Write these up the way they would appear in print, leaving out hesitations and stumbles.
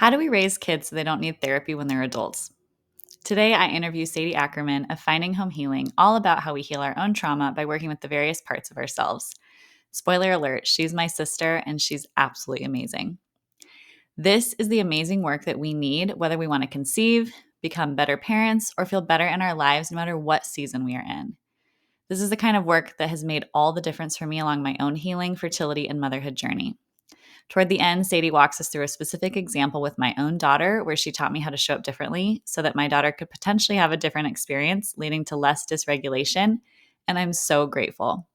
How do we raise kids so they don't need therapy when they're adults? Today, I interview Sadie Ackerman of Finding Home Healing, all about how we heal our own trauma by working with the various parts of ourselves. Spoiler alert, she's my sister and she's absolutely amazing. This is the amazing work that we need, whether we want to conceive, become better parents, or feel better in our lives, no matter what season we are in. This is the kind of work that has made all the difference for me along my own healing, fertility, and motherhood journey. Toward the end, Sadie walks us through a specific example with my own daughter where she taught me how to show up differently so that my daughter could potentially have a different experience, leading to less dysregulation. And I'm so grateful.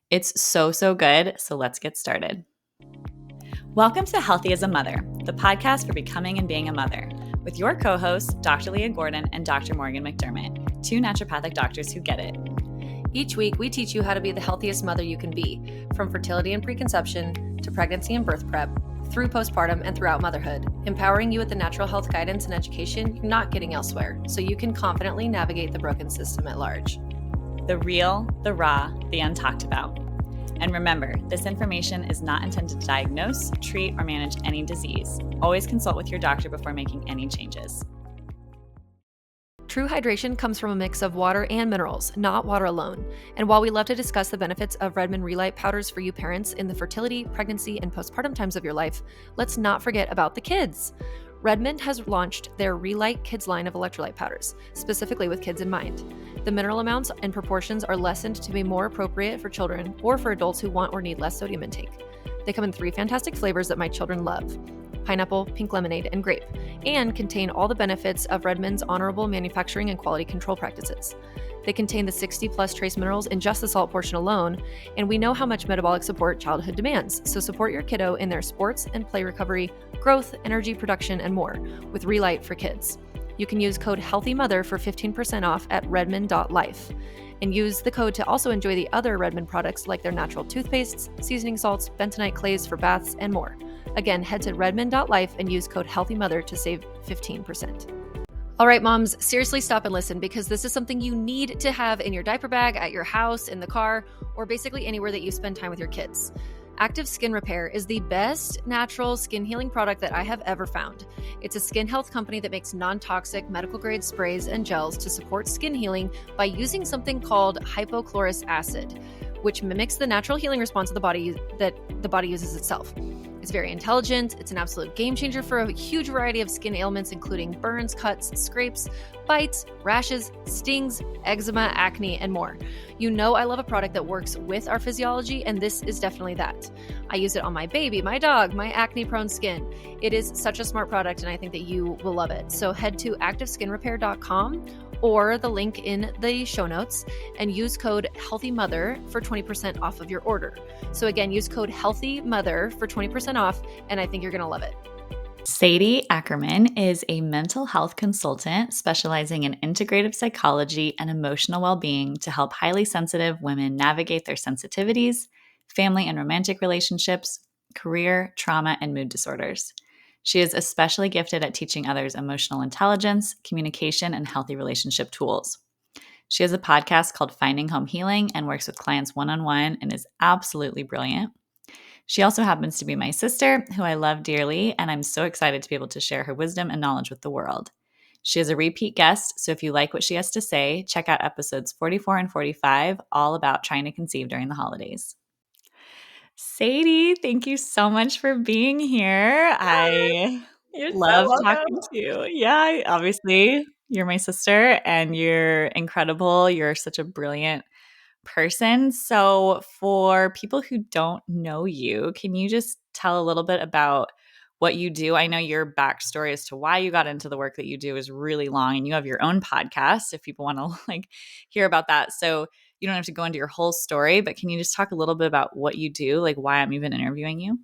It's so good. So let's get started. Welcome to Healthy as a Mother, the podcast for becoming and being a mother, with your co-hosts, Dr. Leah Gordon and Dr. Morgan McDermott, two naturopathic doctors who get it. Each week, we teach you how to be the healthiest mother you can be, from fertility and preconception to pregnancy and birth prep, through postpartum and throughout motherhood, empowering you with the natural health guidance and education you're not getting elsewhere, so you can confidently navigate the broken system at large. The real, the raw, the untalked about. And remember, this information is not intended to diagnose, treat, or manage any disease. Always consult with your doctor before making any changes. True hydration comes from a mix of water and minerals, not water alone. And while we love to discuss the benefits of Redmond Relight powders for you parents in the fertility, pregnancy, and postpartum times of your life, let's not forget about the kids. Redmond has launched their Relight Kids line of electrolyte powders, specifically with kids in mind. The mineral amounts and proportions are lessened to be more appropriate for children or for adults who want or need less sodium intake. They come in 3 fantastic flavors that my children love: pineapple, pink lemonade, and grape, and contain all the benefits of Redmond's honorable manufacturing and quality control practices. They contain the 60+ trace minerals in just the salt portion alone, and we know how much metabolic support childhood demands, so support your kiddo in their sports and play recovery, growth, energy production, and more with Relight for Kids. You can use code HEALTHYMOTHER for 15% off at redmond.life. And use the code to also enjoy the other Redmond products like their natural toothpastes, seasoning salts, bentonite clays for baths, and more. Again, head to redmond.life and use code HEALTHYMOTHER to save 15%. All right, moms, seriously stop and listen, because this is something you need to have in your diaper bag, at your house, in the car, or basically anywhere that you spend time with your kids. Active Skin Repair is the best natural skin healing product that I have ever found. It's a skin health company that makes non-toxic medical-grade sprays and gels to support skin healing by using something called hypochlorous acid, which mimics the natural healing response of the body that the body uses itself. It's very intelligent. It's an absolute game changer for a huge variety of skin ailments, including burns, cuts, scrapes, bites, rashes, stings, eczema, acne, and more. You know I love a product that works with our physiology, and this is definitely that. I use it on my baby, my dog, my acne-prone skin. It is such a smart product, and I think that you will love it. So head to activeskinrepair.com or the link in the show notes and use code HEALTHYMOTHER for 20% off of your order. So again, use code HEALTHYMOTHER for 20% off, and I think you're going to love it. Sadie Ackerman is a mental health consultant specializing in integrative psychology and emotional well-being to help highly sensitive women navigate their sensitivities, family and romantic relationships, career, trauma, and mood disorders. She is especially gifted at teaching others emotional intelligence, communication, and healthy relationship tools. She has a podcast called Finding Home Healing and works with clients one-on-one and is absolutely brilliant. She also happens to be my sister, who I love dearly, and I'm so excited to be able to share her wisdom and knowledge with the world. She is a repeat guest, so if you like what she has to say, check out episodes 44 and 45, all about trying to conceive during the holidays. Sadie, thank you so much for being here. I You're love so welcome. talking to you. Yeah, obviously, you're my sister and you're incredible. You're such a brilliant person. So, for people who don't know you, can you just tell a little bit about what you do? I know your backstory as to why you got into the work that you do is really long, and you have your own podcast if people want to hear about that. So, you don't have to go into your whole story, but can you just talk a little bit about what you do, like why I'm even interviewing you?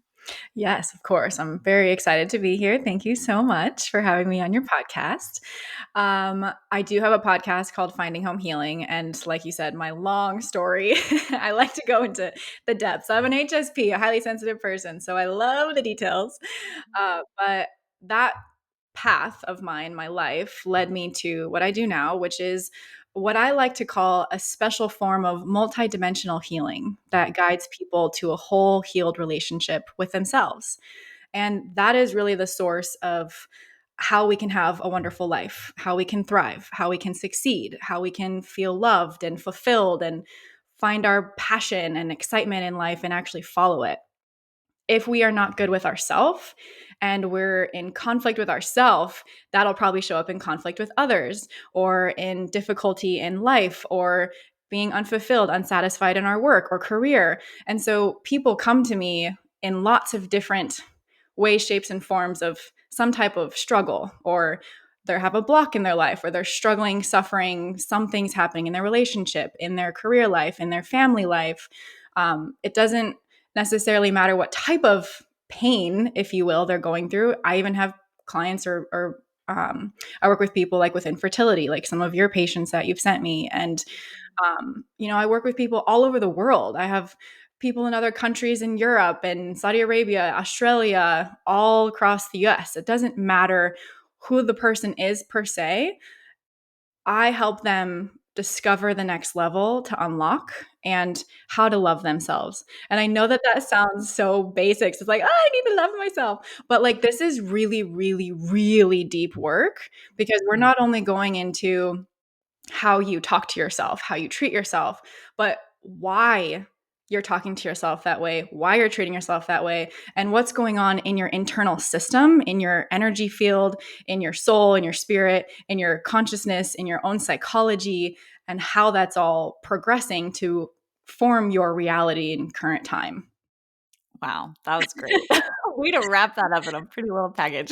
Yes, of course. I'm very excited to be here. Thank you so much for having me on your podcast. I do have a podcast called Finding Home Healing. And like you said, my long story, I like to go into the depths. I'm an HSP, a highly sensitive person. So I love the details. But that path of mine, my life, led me to what I do now, which is what I like to call a special form of multidimensional healing that guides people to a whole healed relationship with themselves. And that is really the source of how we can have a wonderful life, how we can thrive, how we can succeed, how we can feel loved and fulfilled and find our passion and excitement in life and actually follow it. If we are not good with ourselves and we're in conflict with ourselves, that'll probably show up in conflict with others or in difficulty in life or being unfulfilled, unsatisfied in our work or career. And so people come to me in lots of different ways, shapes, and forms of some type of struggle, or they have a block in their life, or they're struggling, suffering, something's happening in their relationship, in their career life, in their family life. It doesn't necessarily matter what type of pain, if you will, they're going through. I even have clients or I work with people like with infertility, like some of your patients that you've sent me. And, I work with people all over the world. I have people in other countries in Europe and Saudi Arabia, Australia, all across the US. It doesn't matter who the person is per se. I help them discover the next level to unlock and how to love themselves. And I know that that sounds so basic. It's like, oh, I need to love myself. But like, this is really, really, really deep work because we're not only going into how you talk to yourself, how you treat yourself, but why you're talking to yourself that way, why you're treating yourself that way, and what's going on in your internal system, in your energy field, in your soul, in your spirit, in your consciousness, in your own psychology, and how that's all progressing to form your reality in current time. Wow, that was great. Way to wrap that up in a pretty little package.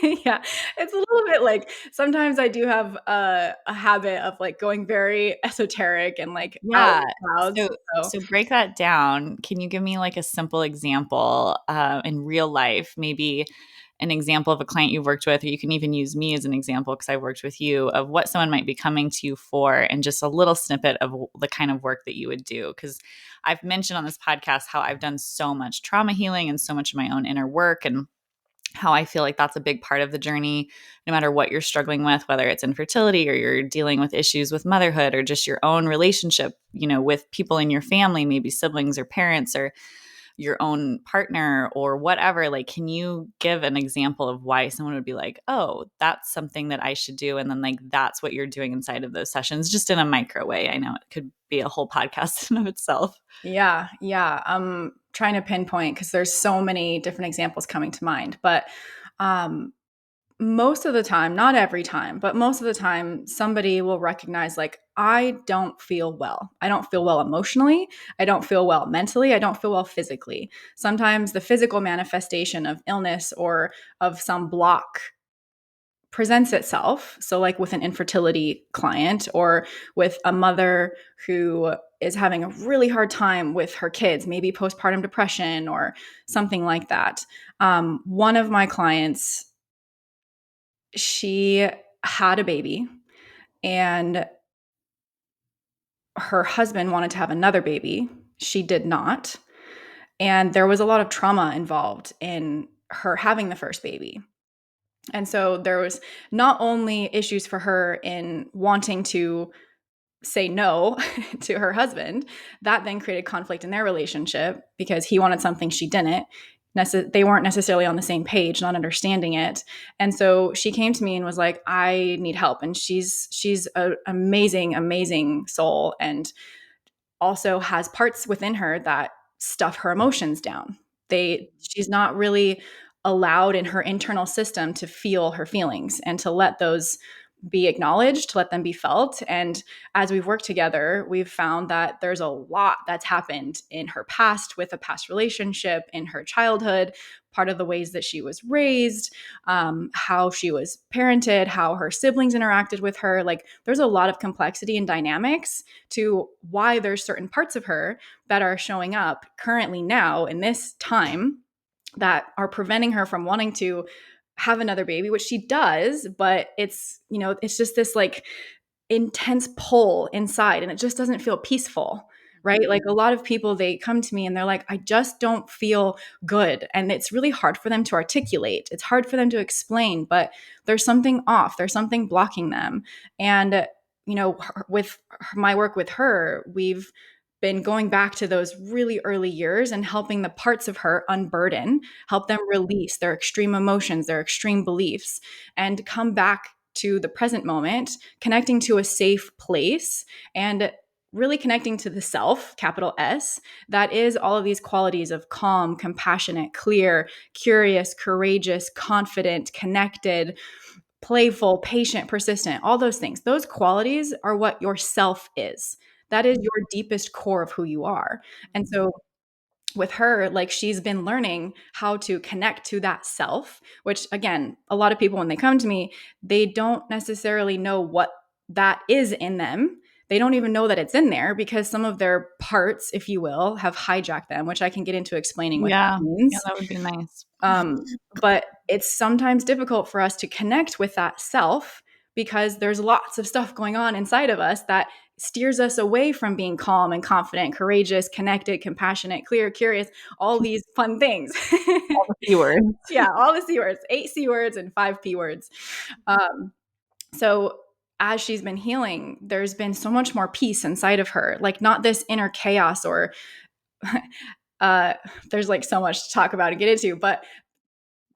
Yeah, it's a little bit like sometimes I do have a habit of like going very esoteric and like out of Yeah. the clouds. So So so break that down. Can you give me like a simple example in real life? Maybe an example of a client you've worked with, or you can even use me as an example because I've worked with you of what someone might be coming to you for, and just a little snippet of the kind of work that you would do. Because I've mentioned on this podcast how I've done so much trauma healing and so much of my own inner work, and how I feel like that's a big part of the journey, no matter what you're struggling with, whether it's infertility or you're dealing with issues with motherhood or just your own relationship, with people in your family, maybe siblings or parents or your own partner or whatever. Like, can you give an example of why someone would be like, oh, that's something that I should do? And then, like, that's what you're doing inside of those sessions, just in a micro way. I know it could be a whole podcast in of itself. yeah. I'm trying to pinpoint because there's so many different examples coming to mind. But um, most of the time, not every time, but most of the time, somebody will recognize, like, I don't feel well. I don't feel well emotionally. I don't feel well mentally. I don't feel well physically. Sometimes the physical manifestation of illness or of some block presents itself. So, like with an infertility client or with a mother who is having a really hard time with her kids, maybe postpartum depression or something like that. One of my clients, she had a baby and her husband wanted to have another baby. She did not. And there was a lot of trauma involved in her having the first baby. And so there was not only issues for her in wanting to say no to her husband, that then created conflict in their relationship because he wanted something she didn't. They weren't necessarily on the same page, not understanding it. And so she came to me and was like, I need help. And she's an amazing, amazing soul and also has parts within her that stuff her emotions down. She's not really allowed in her internal system to feel her feelings and to let those be acknowledged, to let them be felt. And as we've worked together, we've found that there's a lot that's happened in her past with a past relationship, in her childhood, part of the ways that she was raised, how she was parented, how her siblings interacted with her. Like, there's a lot of complexity and dynamics to why there's certain parts of her that are showing up currently now in this time that are preventing her from wanting to have another baby, which she does, but it's just this like intense pull inside and it just doesn't feel peaceful. Right. Like a lot of people, they come to me and they're like, I just don't feel good. And it's really hard for them to articulate. It's hard for them to explain, but there's something off. There's something blocking them. And, with my work with her, we've been going back to those really early years and helping the parts of her unburden, help them release their extreme emotions, their extreme beliefs, and come back to the present moment, connecting to a safe place and really connecting to the self, capital S, that is all of these qualities of calm, compassionate, clear, curious, courageous, confident, connected, playful, patient, persistent, all those things. Those qualities are what your self is. That is your deepest core of who you are. And so with her, like she's been learning how to connect to that self, which again, a lot of people, when they come to me, they don't necessarily know what that is in them. They don't even know that it's in there because some of their parts, if you will, have hijacked them, which I can get into explaining what that Yeah. Yeah, means. that would be nice. But it's sometimes difficult for us to connect with that self because there's lots of stuff going on inside of us that steers us away from being calm and confident, courageous, connected, compassionate, clear, curious, all these fun things. All the C words. Yeah, all the C words, 8 C words and 5 P words. So as she's been healing, there's been so much more peace inside of her, like not this inner chaos or uh, there's like so much to talk about and get into, but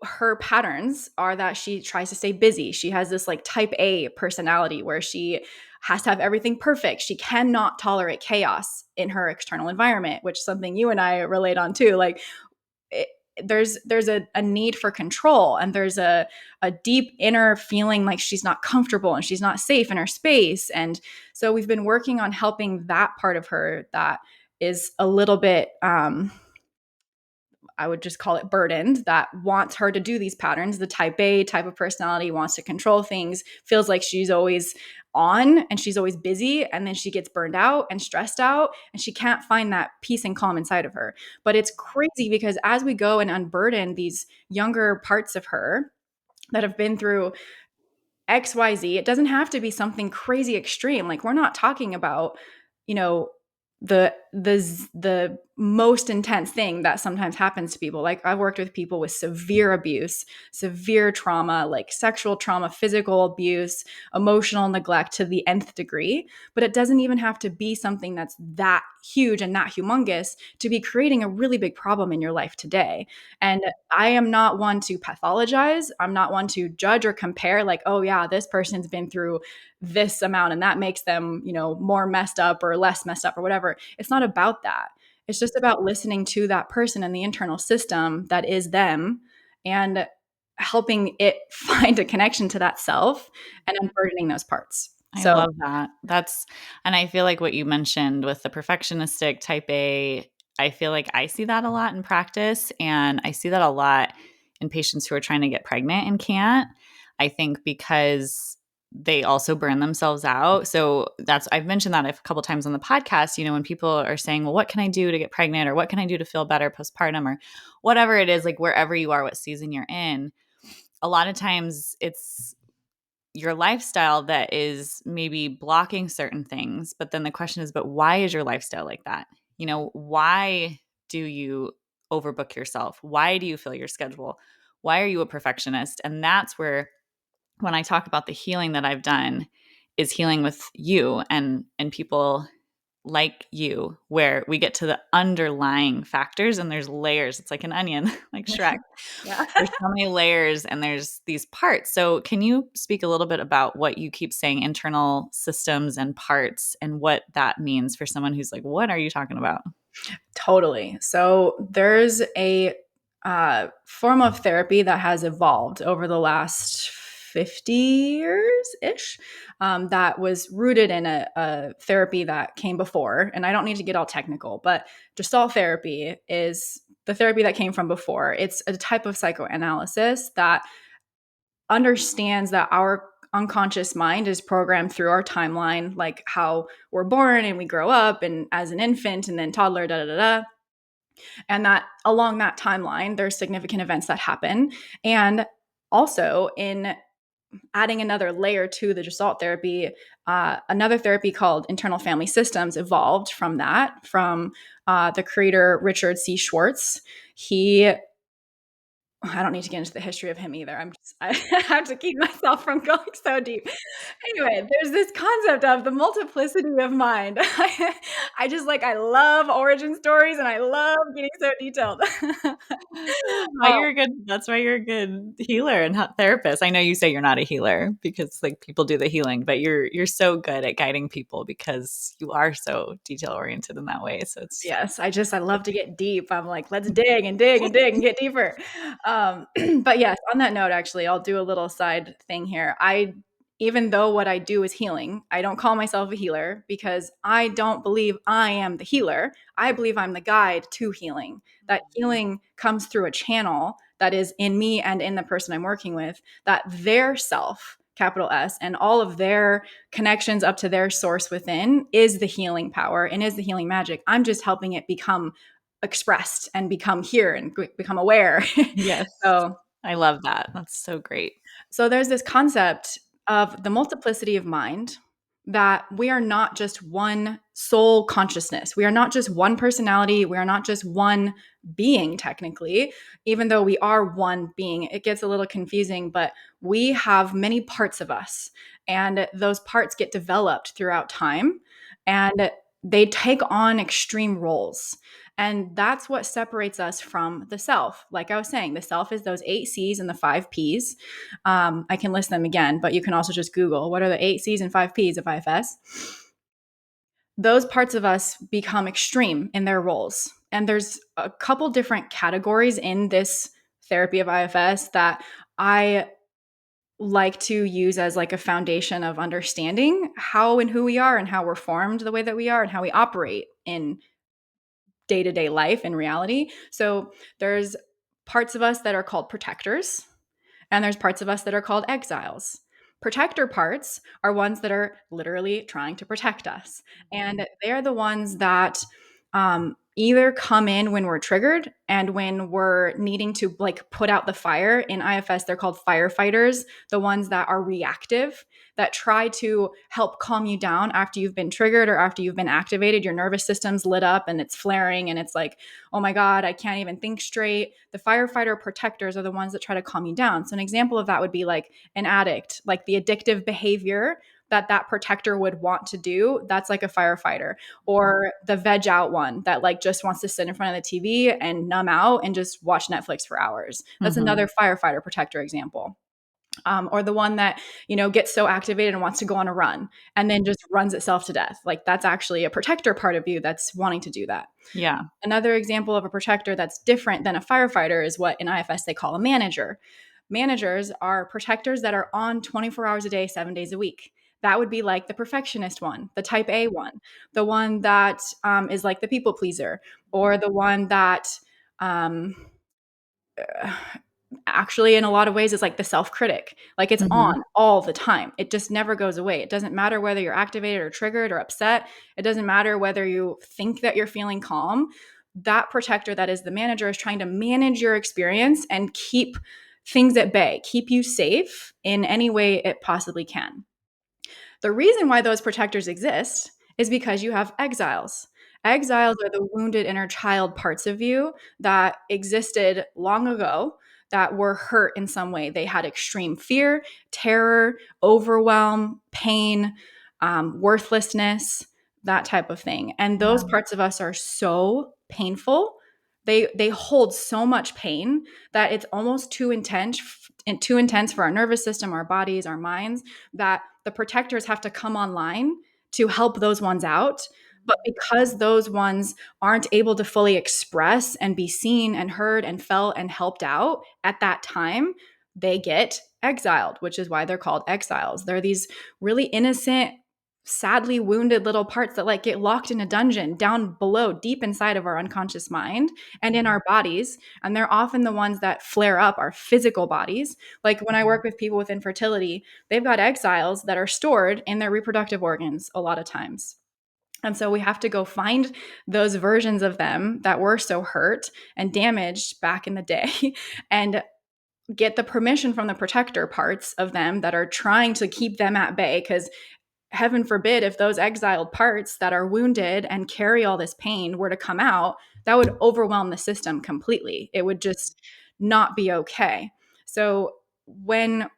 her patterns are that she tries to stay busy. She has this like type A personality where she has to have everything perfect. She cannot tolerate chaos in her external environment, which is something you and I relate on too. Like it, there's a need for control, and there's a deep inner feeling like she's not comfortable and she's not safe in her space. And so we've been working on helping that part of her that is a little bit I would just call it burdened, that wants her to do these patterns. The type A type of personality wants to control things, feels like she's always on and she's always busy. And then she gets burned out and stressed out and she can't find that peace and calm inside of her. But it's crazy because as we go and unburden these younger parts of her that have been through XYZ, it doesn't have to be something crazy extreme. Like we're not talking about, you know, the most intense thing that sometimes happens to people. Like I've worked with people with severe abuse, severe trauma, like sexual trauma, physical abuse, emotional neglect to the nth degree. But it doesn't even have to be something that's that huge and that humongous to be creating a really big problem in your life today. And I am not one to pathologize. I'm not one to judge or compare like, oh yeah, this person's been through this amount and that makes them, you know, more messed up or less messed up or whatever. It's not about that. It's just about listening to that person and the internal system that is them and helping it find a connection to that self and unburdening those parts. I So love that. And I feel like what you mentioned with the perfectionistic type A, I feel like I see that a lot in practice. And I see that a lot in patients who are trying to get pregnant and can't. I think because they also burn themselves out. So I've mentioned that a couple times on the podcast, you know, when people are saying, well, what can I do to get pregnant or what can I do to feel better postpartum or whatever it is, like wherever you are, what season you're in, a lot of times it's your lifestyle that is maybe blocking certain things. But then the question is, but why is your lifestyle like that? You know, why do you overbook yourself? Why do you fill your schedule? Why are you a perfectionist? And that's where when I talk about the healing that I've done is healing with you and people like you, where we get to the underlying factors and there's layers. It's like an onion, like Shrek. yeah. There's so many layers and there's these parts. So, can you speak a little bit about what you keep saying internal systems and parts and what that means for someone who's like, what are you talking about? Totally. So there's a form of therapy that has evolved over the last 50 years ish, that was rooted in a therapy that came before. And I don't need to get all technical, but Gestalt therapy is the therapy that came from before. It's a type of psychoanalysis that understands that our unconscious mind is programmed through our timeline, like how we're born and we grow up and as an infant and then toddler, da da da da. And that along that timeline, there's significant events that happen. And also in adding another layer to the Gestalt therapy, another therapy called internal family systems evolved from that, from the creator Richard C. Schwartz. He I don't need to get into the history of him either. I have to keep myself from going so deep. Anyway, there's this concept of the multiplicity of mind. I just I love origin stories and I love getting so detailed. Why you're a good That's why you're a good healer and therapist. I know you say you're not a healer because people do the healing, but you're so good at guiding people because you are so detail oriented in that way. So it's Yes, I love to get deep. I'm like, let's dig and dig and dig and get deeper. But yes, on that note, actually, I'll do a little side thing here. Even though what I do is healing, I don't call myself a healer because I don't believe I am the healer. I believe I'm the guide to healing. That healing comes through a channel that is in me and in the person I'm working with, that their self, capital S, and all of their connections up to their source within is the healing power and is the healing magic. I'm just helping it become expressed and become here and become aware. yes. so I love that. That's so great. so there's this concept of the multiplicity of mind, that we are not just one soul consciousness. We are not just one personality. We are not just one being, technically, even though we are one being. It gets a little confusing, but we have many parts of us, and those parts get developed throughout time, and they take on extreme roles. And that's what separates us from the self. Like I was saying, the self is those 8 C's and the 5 P's. I can list them again, but you can also just Google what are the 8 C's and 5 P's of IFS. Those parts of us become extreme in their roles. And there's a couple different categories in this therapy of IFS that I like to use as a foundation of understanding how and who we are and how we're formed the way that we are and how we operate in day-to-day life in reality. So there's parts of us that are called protectors, and there's parts of us that are called exiles. Protector parts are ones that are literally trying to protect us. And they're the ones that either come in when we're triggered and when we're needing to put out the fire. In IFS, they're called firefighters, the ones that are reactive, that try to help calm you down after you've been triggered or after you've been activated. Your nervous system's lit up and it's flaring and it's like, oh my God, I can't even think straight. The firefighter protectors are the ones that try to calm you down. So an example of that would be like an addict, like the addictive behavior that protector would want to do. That's like a firefighter. Or the veg out one that just wants to sit in front of the TV and numb out and just watch Netflix for hours. That's another firefighter protector example. Or the one that gets so activated and wants to go on a run and then just runs itself to death. That's actually a protector part of you that's wanting to do that. Yeah. Another example of a protector that's different than a firefighter is what in IFS they call a manager. Managers are protectors that are on 24 hours a day, 7 days a week. That would be like the perfectionist one, the type A one, the one that is like the people pleaser, or the one that actually in a lot of ways is like the self-critic. It's on all the time. It just never goes away. It doesn't matter whether you're activated or triggered or upset. It doesn't matter whether you think that you're feeling calm. That protector that is the manager is trying to manage your experience and keep things at bay, keep you safe in any way it possibly can. The reason why those protectors exist is because you have exiles. Exiles are the wounded inner child parts of you that existed long ago, that were hurt in some way. They had extreme fear, terror, overwhelm, pain, worthlessness, that type of thing. And those parts of us are so painful. They hold so much pain that it's almost too intense for our nervous system, our bodies, our minds, that the protectors have to come online to help those ones out. But because those ones aren't able to fully express and be seen and heard and felt and helped out at that time, they get exiled, which is why they're called exiles. They're these really innocent, sadly wounded little parts that get locked in a dungeon down below, deep inside of our unconscious mind and in our bodies. And they're often the ones that flare up our physical bodies. Like when I work with people with infertility, they've got exiles that are stored in their reproductive organs a lot of times. And so we have to go find those versions of them that were so hurt and damaged back in the day and get the permission from the protector parts of them that are trying to keep them at bay. Because heaven forbid, if those exiled parts that are wounded and carry all this pain were to come out, that would overwhelm the system completely. It would just not be okay. So when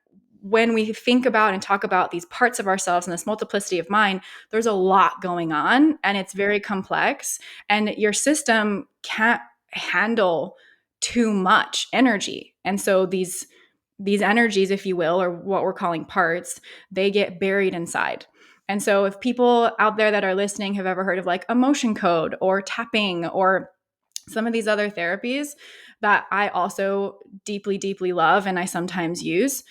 we think about and talk about these parts of ourselves and this multiplicity of mind, there's a lot going on and it's very complex, and your system can't handle too much energy. And so these energies, if you will, or what we're calling parts, they get buried inside. And so if people out there that are listening have ever heard of like emotion code or tapping or some of these other therapies that I also deeply, deeply love and I sometimes use,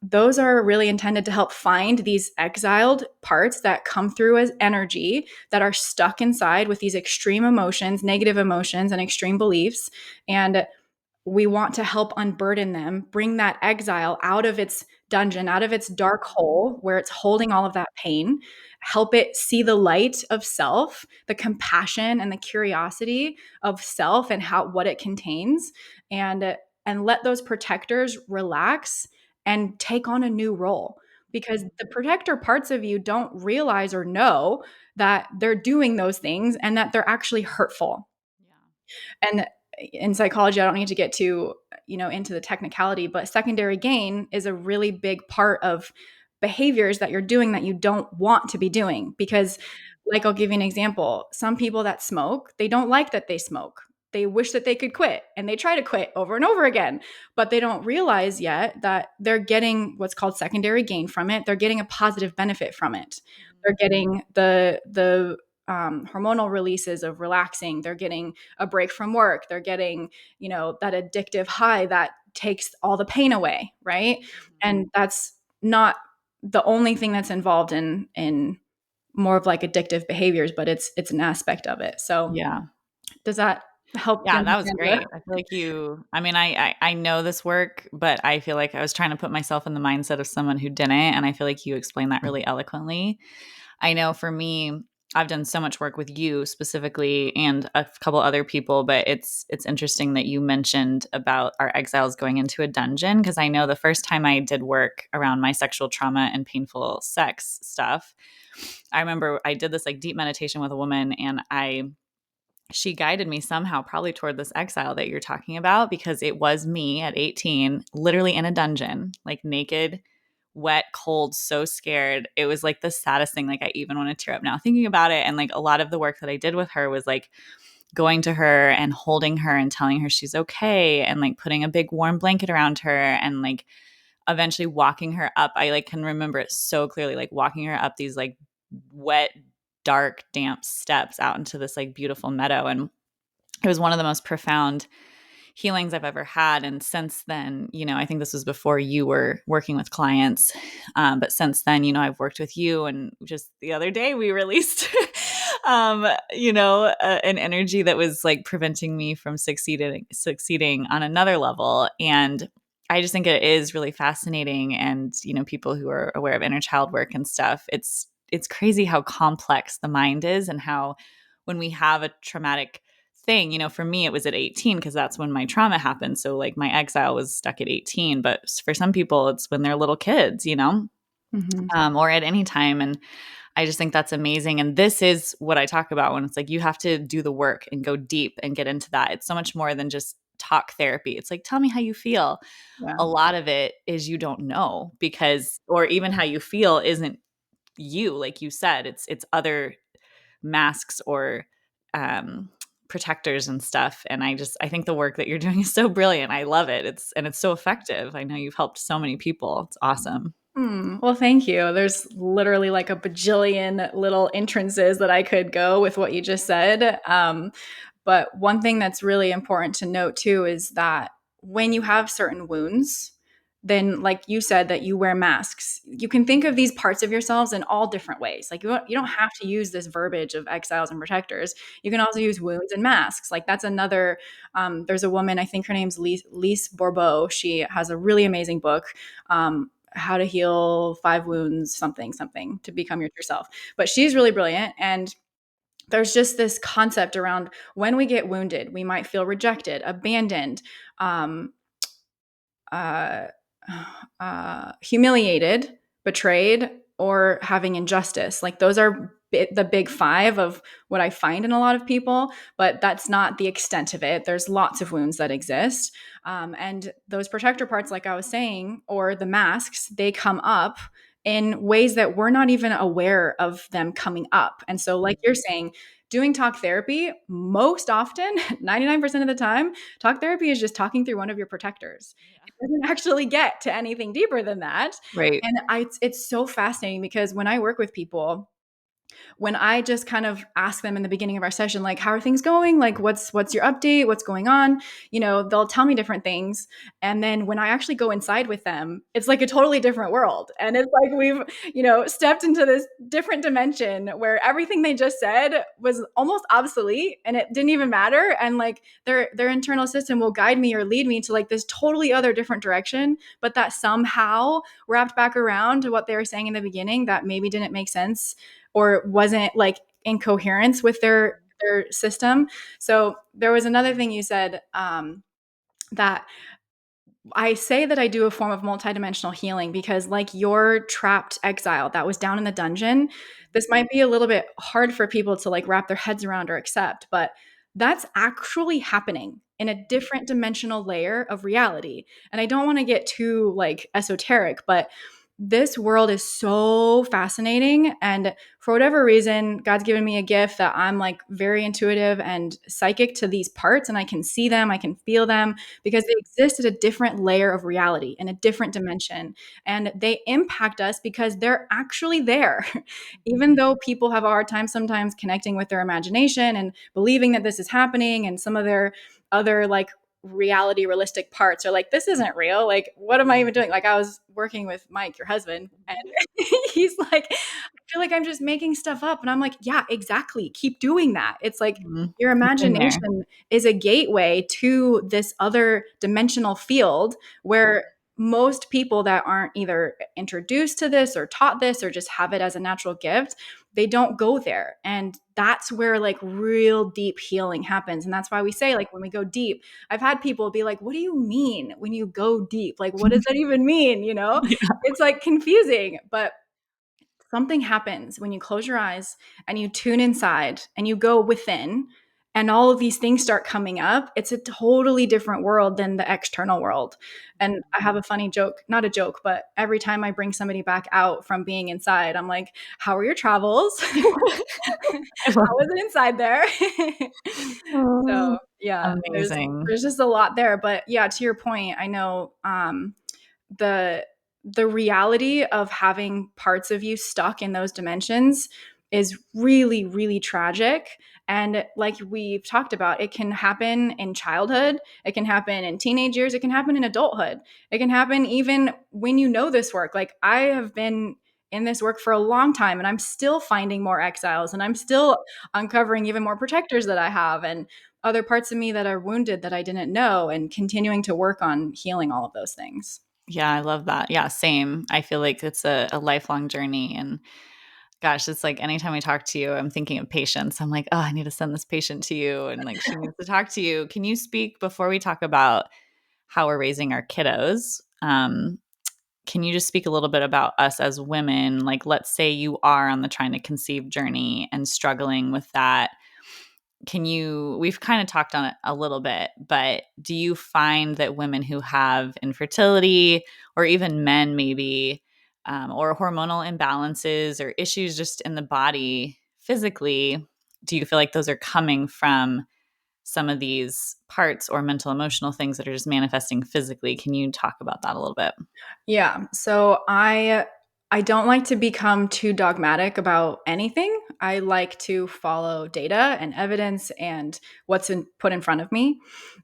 those are really intended to help find these exiled parts that come through as energy that are stuck inside with these extreme emotions, negative emotions, and extreme beliefs. And we want to help unburden them, bring that exile out of its dungeon, out of its dark hole where it's holding all of that pain, help it see the light of self, the compassion and the curiosity of self and how what it contains, and let those protectors relax and take on a new role, because the protector parts of you don't realize or know that they're doing those things and that they're actually hurtful. And in psychology, I don't need to get too, into the technicality, but secondary gain is a really big part of behaviors that you're doing that you don't want to be doing. Because, like, I'll give you an example. Some people that smoke, they don't like that they smoke. They wish that they could quit and they try to quit over and over again, but they don't realize yet that they're getting what's called secondary gain from it. They're getting a positive benefit from it. They're getting the hormonal releases of relaxing. They're getting a break from work. They're getting, that addictive high that takes all the pain away, right? And that's not the only thing that's involved in more of like addictive behaviors, but it's an aspect of it. So Yeah. does that help you Yeah, that was understand great. I feel like I mean, I know this work, but I feel like I was trying to put myself in the mindset of someone who didn't, and I feel like you explained that really eloquently. I know for me, I've done so much work with you specifically and a couple other people, but it's interesting that you mentioned about our exiles going into a dungeon, because I know the first time I did work around my sexual trauma and painful sex stuff, I remember I did this like deep meditation with a woman, and she guided me somehow probably toward this exile that you're talking about, because it was me at 18 literally in a dungeon, like naked, wet, cold, so scared. It was like the saddest thing. Like I even want to tear up now thinking about it. And like a lot of the work that I did with her was like going to her and holding her and telling her she's okay, and like putting a big warm blanket around her, and like eventually walking her up. I like can remember it so clearly, like walking her up these like wet, dark, damp steps out into this like beautiful meadow. And it was one of the most profound healings I've ever had. And since then, I think this was before you were working with clients. But since then, I've worked with you, and just the other day we released, an energy that was like preventing me from succeeding on another level. And I just think it is really fascinating. And, people who are aware of inner child work and stuff, it's crazy how complex the mind is, and how when we have a traumatic thing, for me, it was at 18 because that's when my trauma happened. So like my exile was stuck at 18, but for some people it's when they're little kids, Mhm. or at any time. And I just think that's amazing. And this is what I talk about when it's like, you have to do the work and go deep and get into that. It's so much more than just talk therapy. It's like, tell me how you feel. Yeah. A lot of it is you don't know, because, or even how you feel isn't you, like you said, it's other masks or um, protectors and stuff. And I think the work that you're doing is so brilliant. I love it. It's so effective. I know you've helped so many people. It's awesome. Well, thank you. There's literally like a bajillion little entrances that I could go with what you just said. But one thing that's really important to note too is that when you have certain wounds, then like you said that you wear masks. You can think of these parts of yourselves in all different ways. Like you don't have to use this verbiage of exiles and protectors. You can also use wounds and masks. Like that's another. There's a woman, I think her name's Lise Bourbeau. She has a really amazing book. How to heal 5 wounds, something to become your true self. But she's really brilliant, and there's just this concept around when we get wounded, we might feel rejected, abandoned, um, uh, humiliated, betrayed, or having injustice. Like those are the big five of what I find in a lot of people, but that's not the extent of it. There's lots of wounds that exist. And those protector parts, like I was saying, or the masks, they come up in ways that we're not even aware of them coming up. And so, like you're saying, doing talk therapy, most often, 99% of the time, talk therapy is just talking through one of your protectors. It doesn't actually get to anything deeper than that. Right. And it's so fascinating because when I work with people, when I just kind of ask them in the beginning of our session, like, how are things going? Like, what's your update? What's going on? They'll tell me different things. And then when I actually go inside with them, it's like a totally different world. And it's like we've, stepped into this different dimension where everything they just said was almost obsolete and it didn't even matter. And like their internal system will guide me or lead me to like this totally other different direction, but that somehow wrapped back around to what they were saying in the beginning that maybe didn't make sense or wasn't like in coherence with their system. So there was another thing you said, that I say that I do a form of multidimensional healing because, like your trapped exile that was down in the dungeon, this might be a little bit hard for people to like wrap their heads around or accept, but that's actually happening in a different dimensional layer of reality. And I don't want to get too like esoteric, but this world is so fascinating. And for whatever reason, God's given me a gift that I'm like very intuitive and psychic to these parts, and I can see them, I can feel them because they exist at a different layer of reality in a different dimension. And they impact us because they're actually there. Even though people have a hard time sometimes connecting with their imagination and believing that this is happening, and some of their other like reality realistic parts are like, this isn't real, like what am I even doing? Like I was working with Mike, your husband, and he's like, I feel like I'm just making stuff up, and I'm like, yeah, exactly, keep doing that. It's like Mhm. your I've been there. imagination is a gateway to this other dimensional field where most people that aren't either introduced to this or taught this or just have it as a natural gift, they don't go there. And that's where like real deep healing happens. And that's why we say, like, when we go deep, I've had people be like, what do you mean when you go deep? Like, what does that even mean? Yeah. It's like confusing, but something happens when you close your eyes and you tune inside and you go within, and all of these things start coming up. It's a totally different world than the external world. And I have a funny joke, not a joke, but every time I bring somebody back out from being inside, I'm like, how are your travels? I love How was it inside there? Oh, So yeah, there's amazing. there's just a lot there. But yeah, to your point, I know, the the reality of having parts of you stuck in those dimensions is really, really tragic. And like we've talked about, it can happen in childhood, it can happen in teenage years, it can happen in adulthood, it can happen even when you know this work. Like I have been in this work for a long time and I'm still finding more exiles, and I'm still uncovering even more protectors that I have, and other parts of me that are wounded that I didn't know, and continuing to work on healing all of those things. Yeah, I love that. Yeah, same. I feel like it's a lifelong journey. And gosh, it's like anytime I talk to you, I'm thinking of patients. I'm like, oh, I need to send this patient to you. And like, she needs to talk to you. Can you speak before we talk about how we're raising our kiddos? Can you just speak a little bit about us as women? Like, let's say you are on the trying to conceive journey and struggling with that. We've kind of talked on it a little bit, but do you find that women who have infertility, or even men maybe, or hormonal imbalances or issues just in the body physically, do you feel like those are coming from some of these parts or mental emotional things that are just manifesting physically? Can you talk about that a little bit? Yeah. So I don't like to become too dogmatic about anything. I like to follow data and evidence and put in front of me.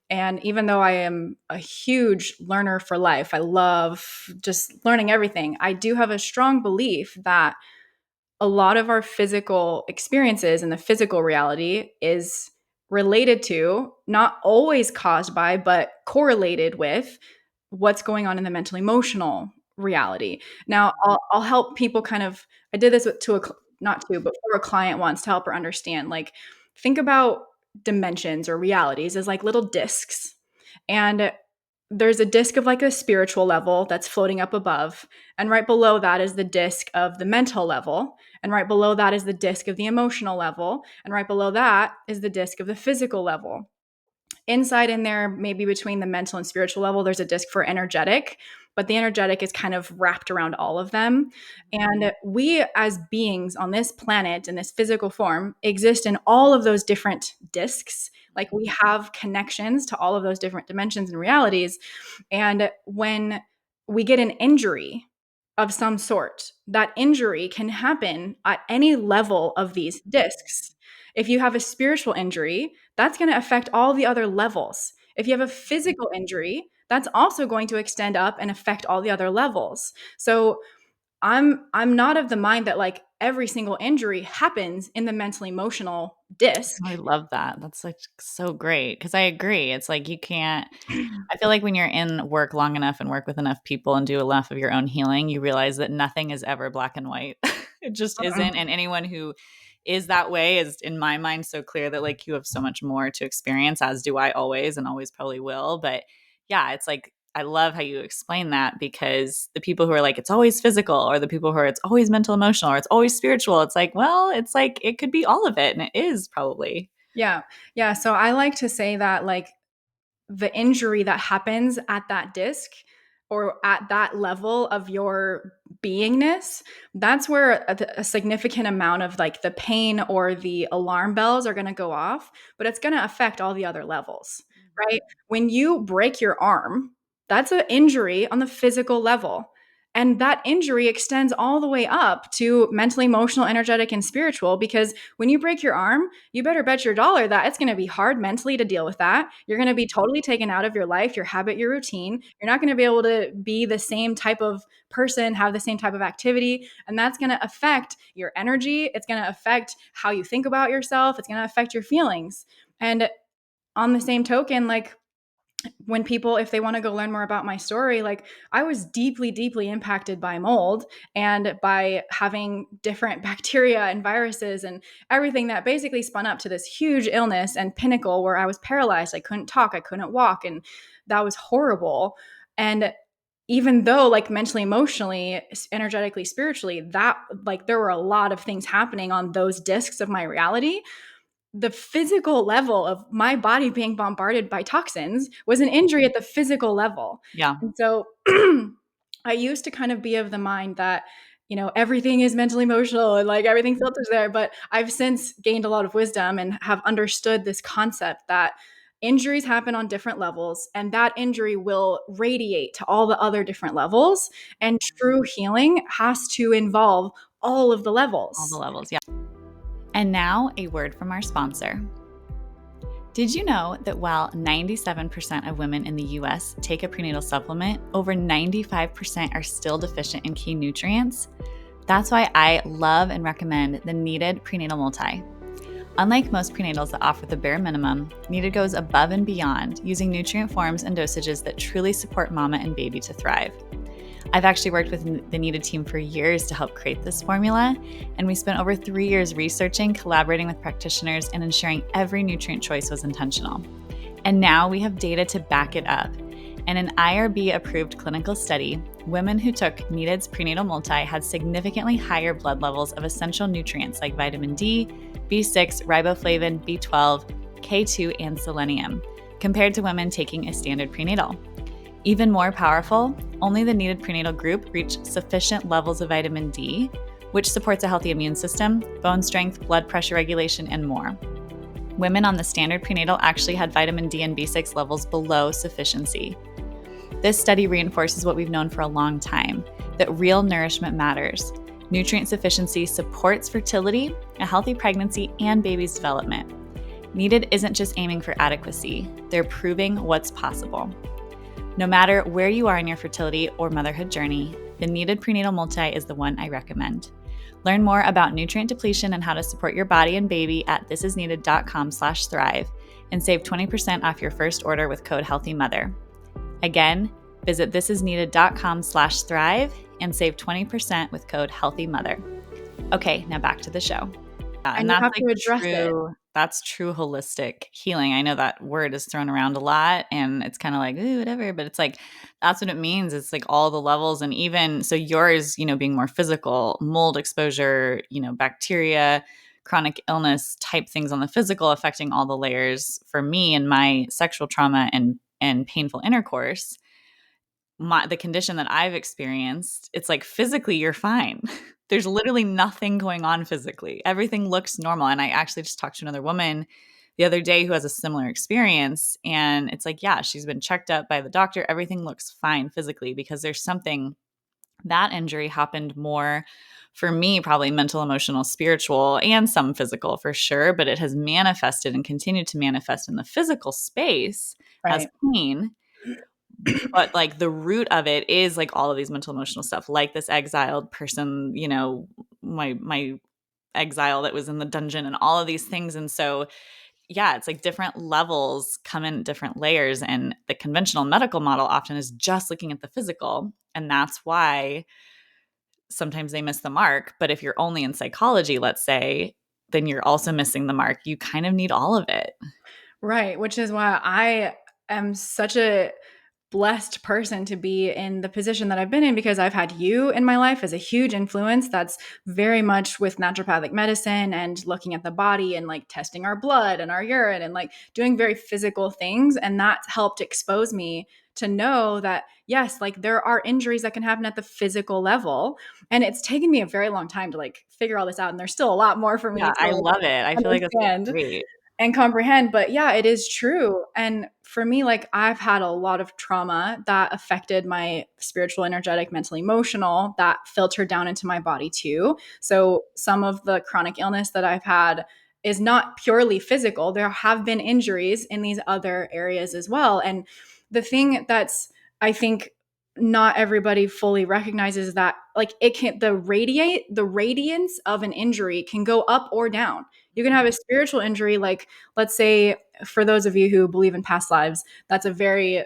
And even though I am a huge learner for life, I love just learning everything. I do have a strong belief that a lot of our physical experiences and the physical reality is related to, not always caused by, but correlated with what's going on in the mental emotional reality. Now, I'll help people kind of, I did this not to, but for a client once, to help her understand, like, think about dimensions or realities as like little discs. And there's a disc of like a spiritual level that's floating up above. And right below that is the disc of the mental level. And right below that is the disc of the emotional level. And right below that is the disc of the physical level. Inside in there, maybe between the mental and spiritual level, there's a disc for energetic, but the energetic is kind of wrapped around all of them. And we, as beings on this planet in this physical form, exist in all of those different discs. Like we have connections to all of those different dimensions and realities. And when we get an injury of some sort, that injury can happen at any level of these discs. If you have a spiritual injury, that's going to affect all the other levels. If you have a physical injury, that's also going to extend up and affect all the other levels. So I'm not of the mind that like every single injury happens in the mental emotional disc. I love that. That's like so great because I agree. It's like you can't. I feel like when you're in work long enough and work with enough people and do enough of your own healing, you realize that nothing is ever black and white. It just isn't. And anyone who is that way is, in my mind, so clear that like you have so much more to experience, as do I always and always probably will. But yeah, it's like I love how you explain that because the people who are like, it's always physical, or the people who are, it's always mental, emotional, or it's always spiritual. It's like, well, it's like it could be all of it. And it is probably. Yeah. Yeah. So I like to say that like the injury that happens at that disc or at that level of your beingness, that's where a significant amount of like the pain or the alarm bells are going to go off, but it's going to affect all the other levels, right? When you break your arm, that's an injury on the physical level. And that injury extends all the way up to mental, emotional, energetic, and spiritual. Because when you break your arm, you better bet your dollar that it's going to be hard mentally to deal with that. You're going to be totally taken out of your life, your habit, your routine. You're not going to be able to be the same type of person, have the same type of activity. And that's going to affect your energy. It's going to affect how you think about yourself. It's going to affect your feelings. And on the same token, like, when people, if they want to go learn more about my story, like I was deeply, deeply impacted by mold and by having different bacteria and viruses and everything that basically spun up to this huge illness and pinnacle where I was paralyzed. I couldn't talk, I couldn't walk, and that was horrible. And even though like mentally, emotionally, energetically, spiritually, that like there were a lot of things happening on those discs of my reality, the physical level of my body being bombarded by toxins was an injury at the physical level. Yeah. And so I used to kind of be of the mind that, you know, everything is mental, emotional, and like everything filters there. But I've since gained a lot of wisdom and have understood this concept that injuries happen on different levels, and that injury will radiate to all the other different levels. And true healing has to involve all of the All the levels. levels. Yeah. And now a word from our sponsor. Did you know that while 97% of women in the US take a prenatal supplement, over 95% are still deficient in key nutrients? That's why I love and recommend the Needed Prenatal Multi. Unlike most prenatals that offer the bare minimum, Needed goes above and beyond, using nutrient forms and dosages that truly support mama and baby to thrive. I've actually worked with the Needed team for years to help create this formula, and we spent over 3 years researching, collaborating with practitioners, and ensuring every nutrient choice was intentional. And now we have data to back it up. In an IRB-approved clinical study, women who took Needed's prenatal multi had significantly higher blood levels of essential nutrients like vitamin D, B6, riboflavin, B12, K2, and selenium, compared to women taking a standard prenatal. Even more powerful, only the Needed prenatal group reached sufficient levels of vitamin D, which supports a healthy immune system, bone strength, blood pressure regulation, and more. Women on the standard prenatal actually had vitamin D and B6 levels below sufficiency. This study reinforces what we've known for a long time, that real nourishment matters. Nutrient sufficiency supports fertility, a healthy pregnancy, and baby's development. Needed isn't just aiming for adequacy, they're proving what's possible. No matter where you are in your fertility or motherhood journey, the Needed Prenatal Multi is the one I recommend. Learn more about nutrient depletion and how to support your body and baby at thisisneeded.com/thrive and save 20% off your first order with code HEALTHYMOTHER. Again, visit thisisneeded.com/thrive and save 20% with code HEALTHYMOTHER. Okay, now back to the show. And you have to address it. that's true holistic healing. I know that word is thrown around a lot and it's kind of like, ooh, whatever, but it's like, that's what it means. It's like all the levels. And even so, yours, being more physical, mold exposure, bacteria, chronic illness type things on the physical affecting all the layers. For me and my sexual trauma and painful intercourse, the condition that I've experienced, it's like physically you're fine. There's literally nothing going on physically. Everything looks normal. And I actually just talked to another woman the other day who has a similar experience. And it's like, yeah, she's been checked up by the doctor. Everything looks fine physically because there's something, that injury happened more for me, probably mental, emotional, spiritual, and some physical for sure. But it has manifested and continued to manifest in the physical space as Right. pain, but like the root of it is like all of these mental emotional stuff, like this exiled person, my exile that was in the dungeon and all of these things. And so yeah, it's like different levels come in different layers, and the conventional medical model often is just looking at the physical, and that's why sometimes they miss the mark. But if you're only in psychology, let's say, then you're also missing the mark. You kind of need all of it. Right, which is why I am such a blessed person to be in the position that I've been in, because I've had you in my life as a huge influence that's very much with naturopathic medicine and looking at the body and like testing our blood and our urine and like doing very physical things. And that helped expose me to know that, yes, like there are injuries that can happen at the physical level. And it's taken me a very long time to like figure all this out. And there's still a lot more for me Yeah, to I like love it. I feel like that's so understand great. and comprehend. But yeah, it is true. And for me, like I've had a lot of trauma that affected my spiritual, energetic, mental, emotional, that filtered down into my body too. So some of the chronic illness that I've had is not purely physical. There have been injuries in these other areas as well. And the thing that's, I think, not everybody fully recognizes that like it can the radiance of an injury can go up or down. You can have a spiritual injury, like let's say, for those of you who believe in past lives, that's a very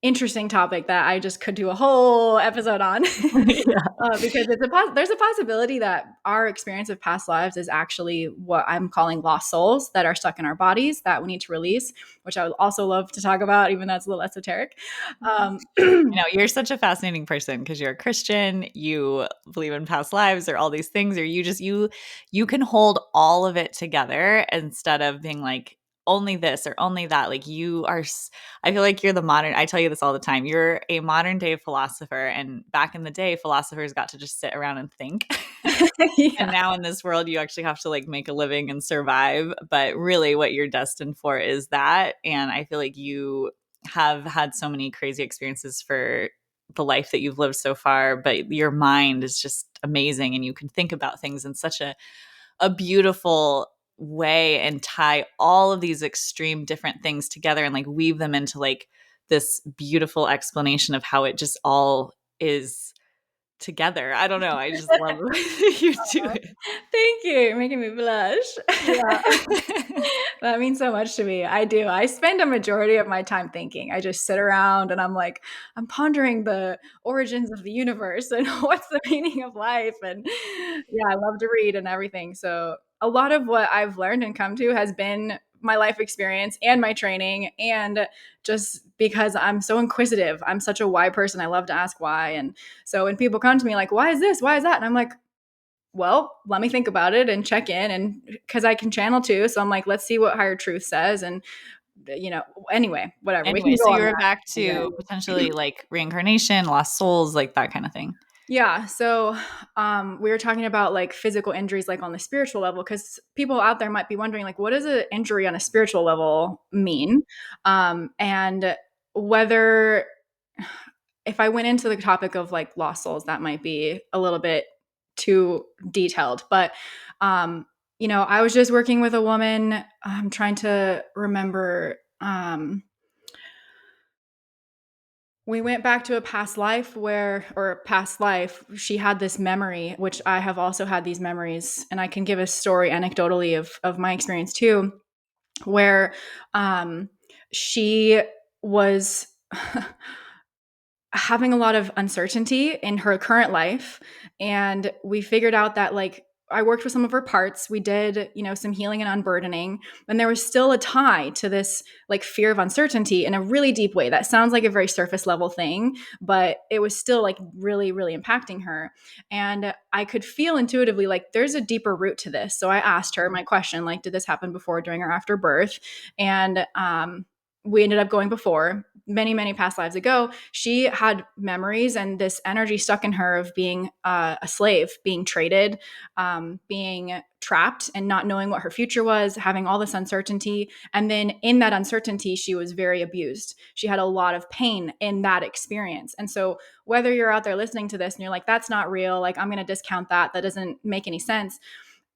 interesting topic that I just could do a whole episode on. Yeah. Because there's a possibility that our experience of past lives is actually what I'm calling lost souls that are stuck in our bodies that we need to release, which I would also love to talk about, even though it's a little esoteric. You're such a fascinating person because you're a Christian, you believe in past lives or all these things, or you can hold all of it together instead of being like only this or only that. Like I feel like you're the modern, I tell you this all the time. You're a modern day philosopher, and back in the day philosophers got to just sit around and think. And Yeah. now in this world, you actually have to like make a living and survive. But really, what you're destined for is that. And I feel like you have had so many crazy experiences for the life that you've lived so far, but your mind is just amazing. And you can think about things in such a beautiful way and tie all of these extreme different things together and like weave them into like this beautiful explanation of how it just all is together. I don't know. I just love the way that you do Aw, it. thank you. You're making me blush. Yeah. That means so much to me. I do. I spend a majority of my time thinking. I just sit around and I'm like, I'm pondering the origins of the universe and what's the meaning of life. And yeah, I love to read and everything. So a lot of what I've learned and come to has been my life experience and my training, and just because I'm so inquisitive. I'm such a why person. I love to ask why. And so when people come to me like, why is this? Why is that? And I'm like, well, let me think about it and check in, and because I can channel too. So I'm like, let's see what higher truth says. And, anyway, whatever. We can Anyway, go so on you're that back tangent. to potentially like reincarnation, lost souls, like that kind of thing. Yeah. So we were talking about like physical injuries, like on the spiritual level, because people out there might be wondering, like, what does an injury on a spiritual level mean? And whether, if I went into the topic of like lost souls, that might be a little bit too detailed. But, I was just working with a woman. I'm trying to remember. We went back to a past life she had this memory, which I have also had these memories. And I can give a story anecdotally of my experience too, where she was having a lot of uncertainty in her current life. And we figured out that like I worked with some of her parts. We did, some healing and unburdening, and there was still a tie to this like fear of uncertainty in a really deep way. That sounds like a very surface level thing, but it was still like really, really impacting her. And I could feel intuitively like there's a deeper root to this. So I asked her my question, like, did this happen before, during, or after birth? And we ended up going before many, many past lives ago. She had memories and this energy stuck in her of being a slave, being traded, being trapped and not knowing what her future was, having all this uncertainty. And then in that uncertainty, she was very abused. She had a lot of pain in that experience. And so whether you're out there listening to this and you're like, that's not real, like, I'm going to discount that, that doesn't make any sense,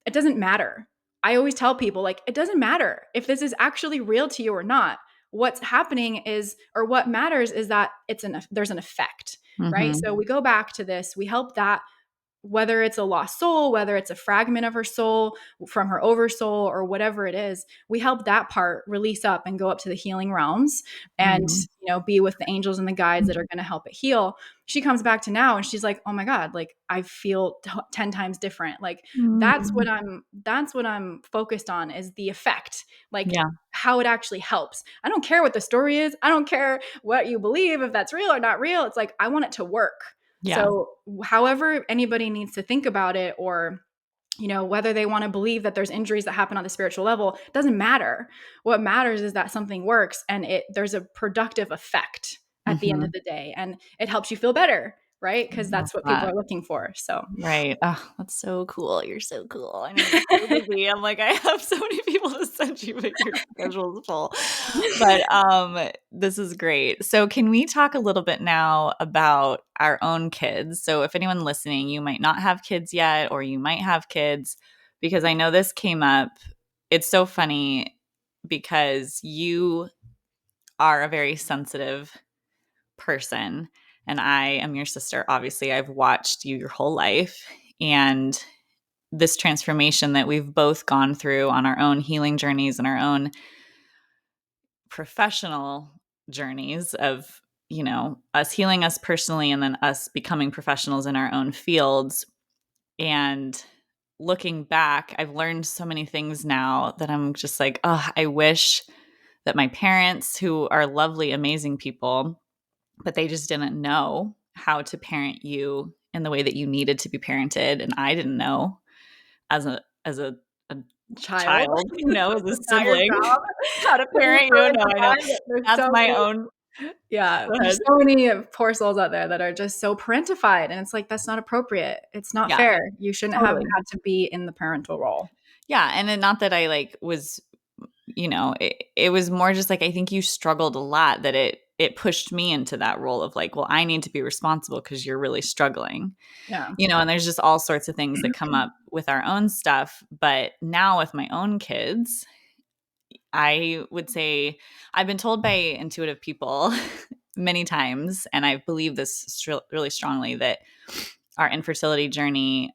it doesn't matter. I always tell people, like, it doesn't matter if this is actually real to you or not. What's happening is, or what matters is that there's an effect, right? Mm-hmm. So we go back to this, we help that, whether it's a lost soul, whether it's a fragment of her soul from her oversoul, or whatever it is, we help that part release up and go up to the healing realms and, Mm-hmm. be with the angels and the guides that are going to help it heal. She comes back to now and she's like, oh my God, like I feel 10 times different. Like Mm-hmm. that's what I'm focused on, is the effect, like Yeah. how it actually helps. I don't care what the story is. I don't care what you believe, if that's real or not real. It's like, I want it to work. Yeah. So however anybody needs to think about it, or whether they want to believe that there's injuries that happen on the spiritual level, doesn't matter. What matters is that something works and there's a productive effect at the end Mm-hmm. of the day, and it helps you feel better, right? I Because love that's what people that. are looking for. So Right. Oh, that's so cool. You're so cool. I know you're so busy. I'm like, I have so many people to send you, but your schedule's full. But this is great. So can we talk a little bit now about our own kids? So if anyone listening, you might not have kids yet, or you might have kids, because I know this came up. It's so funny because you are a very sensitive person, and I am your sister. Obviously, I've watched you your whole life, and this transformation that we've both gone through on our own healing journeys and our own professional journeys of, us healing us personally and then us becoming professionals in our own fields. And looking back, I've learned so many things now that I'm just like, oh, I wish that my parents, who are lovely, amazing people, but they just didn't know how to parent you in the way that you needed to be parented. And I didn't know as a child, child, as a it's not your sibling, job how to parent you. No, I know. parent. There's That's so my many. own. Yeah, Go there's ahead. so many poor souls out there that are just so parentified, and it's like, that's not appropriate. It's not Yeah, fair. You shouldn't have totally. had to be in the parental role. Yeah, and then not that I like was, it was more just like I think you struggled a lot, that it pushed me into that role of like, well, I need to be responsible because you're really struggling. Yeah. And there's just all sorts of things that come up with our own stuff. But now with my own kids, I would say I've been told by intuitive people many times, and I believe this really strongly, that our infertility journey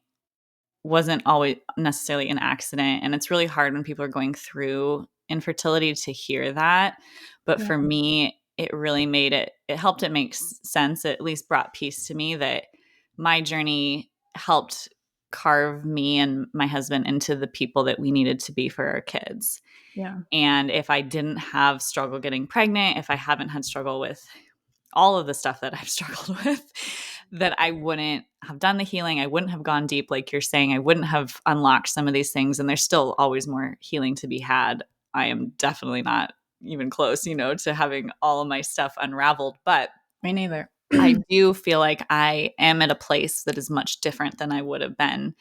wasn't always necessarily an accident. And it's really hard when people are going through infertility to hear that. But Yeah. for me, it really it helped it make sense. It at least brought peace to me that my journey helped carve me and my husband into the people that we needed to be for our kids. Yeah. And if I didn't have struggle getting pregnant, if I haven't had struggle with all of the stuff that I've struggled with, that I wouldn't have done the healing. I wouldn't have gone deep, like you're saying. I wouldn't have unlocked some of these things. And there's still always more healing to be had. I am definitely not even close, to having all of my stuff unraveled. But Me neither. I do feel like I am at a place that is much different than I would have been,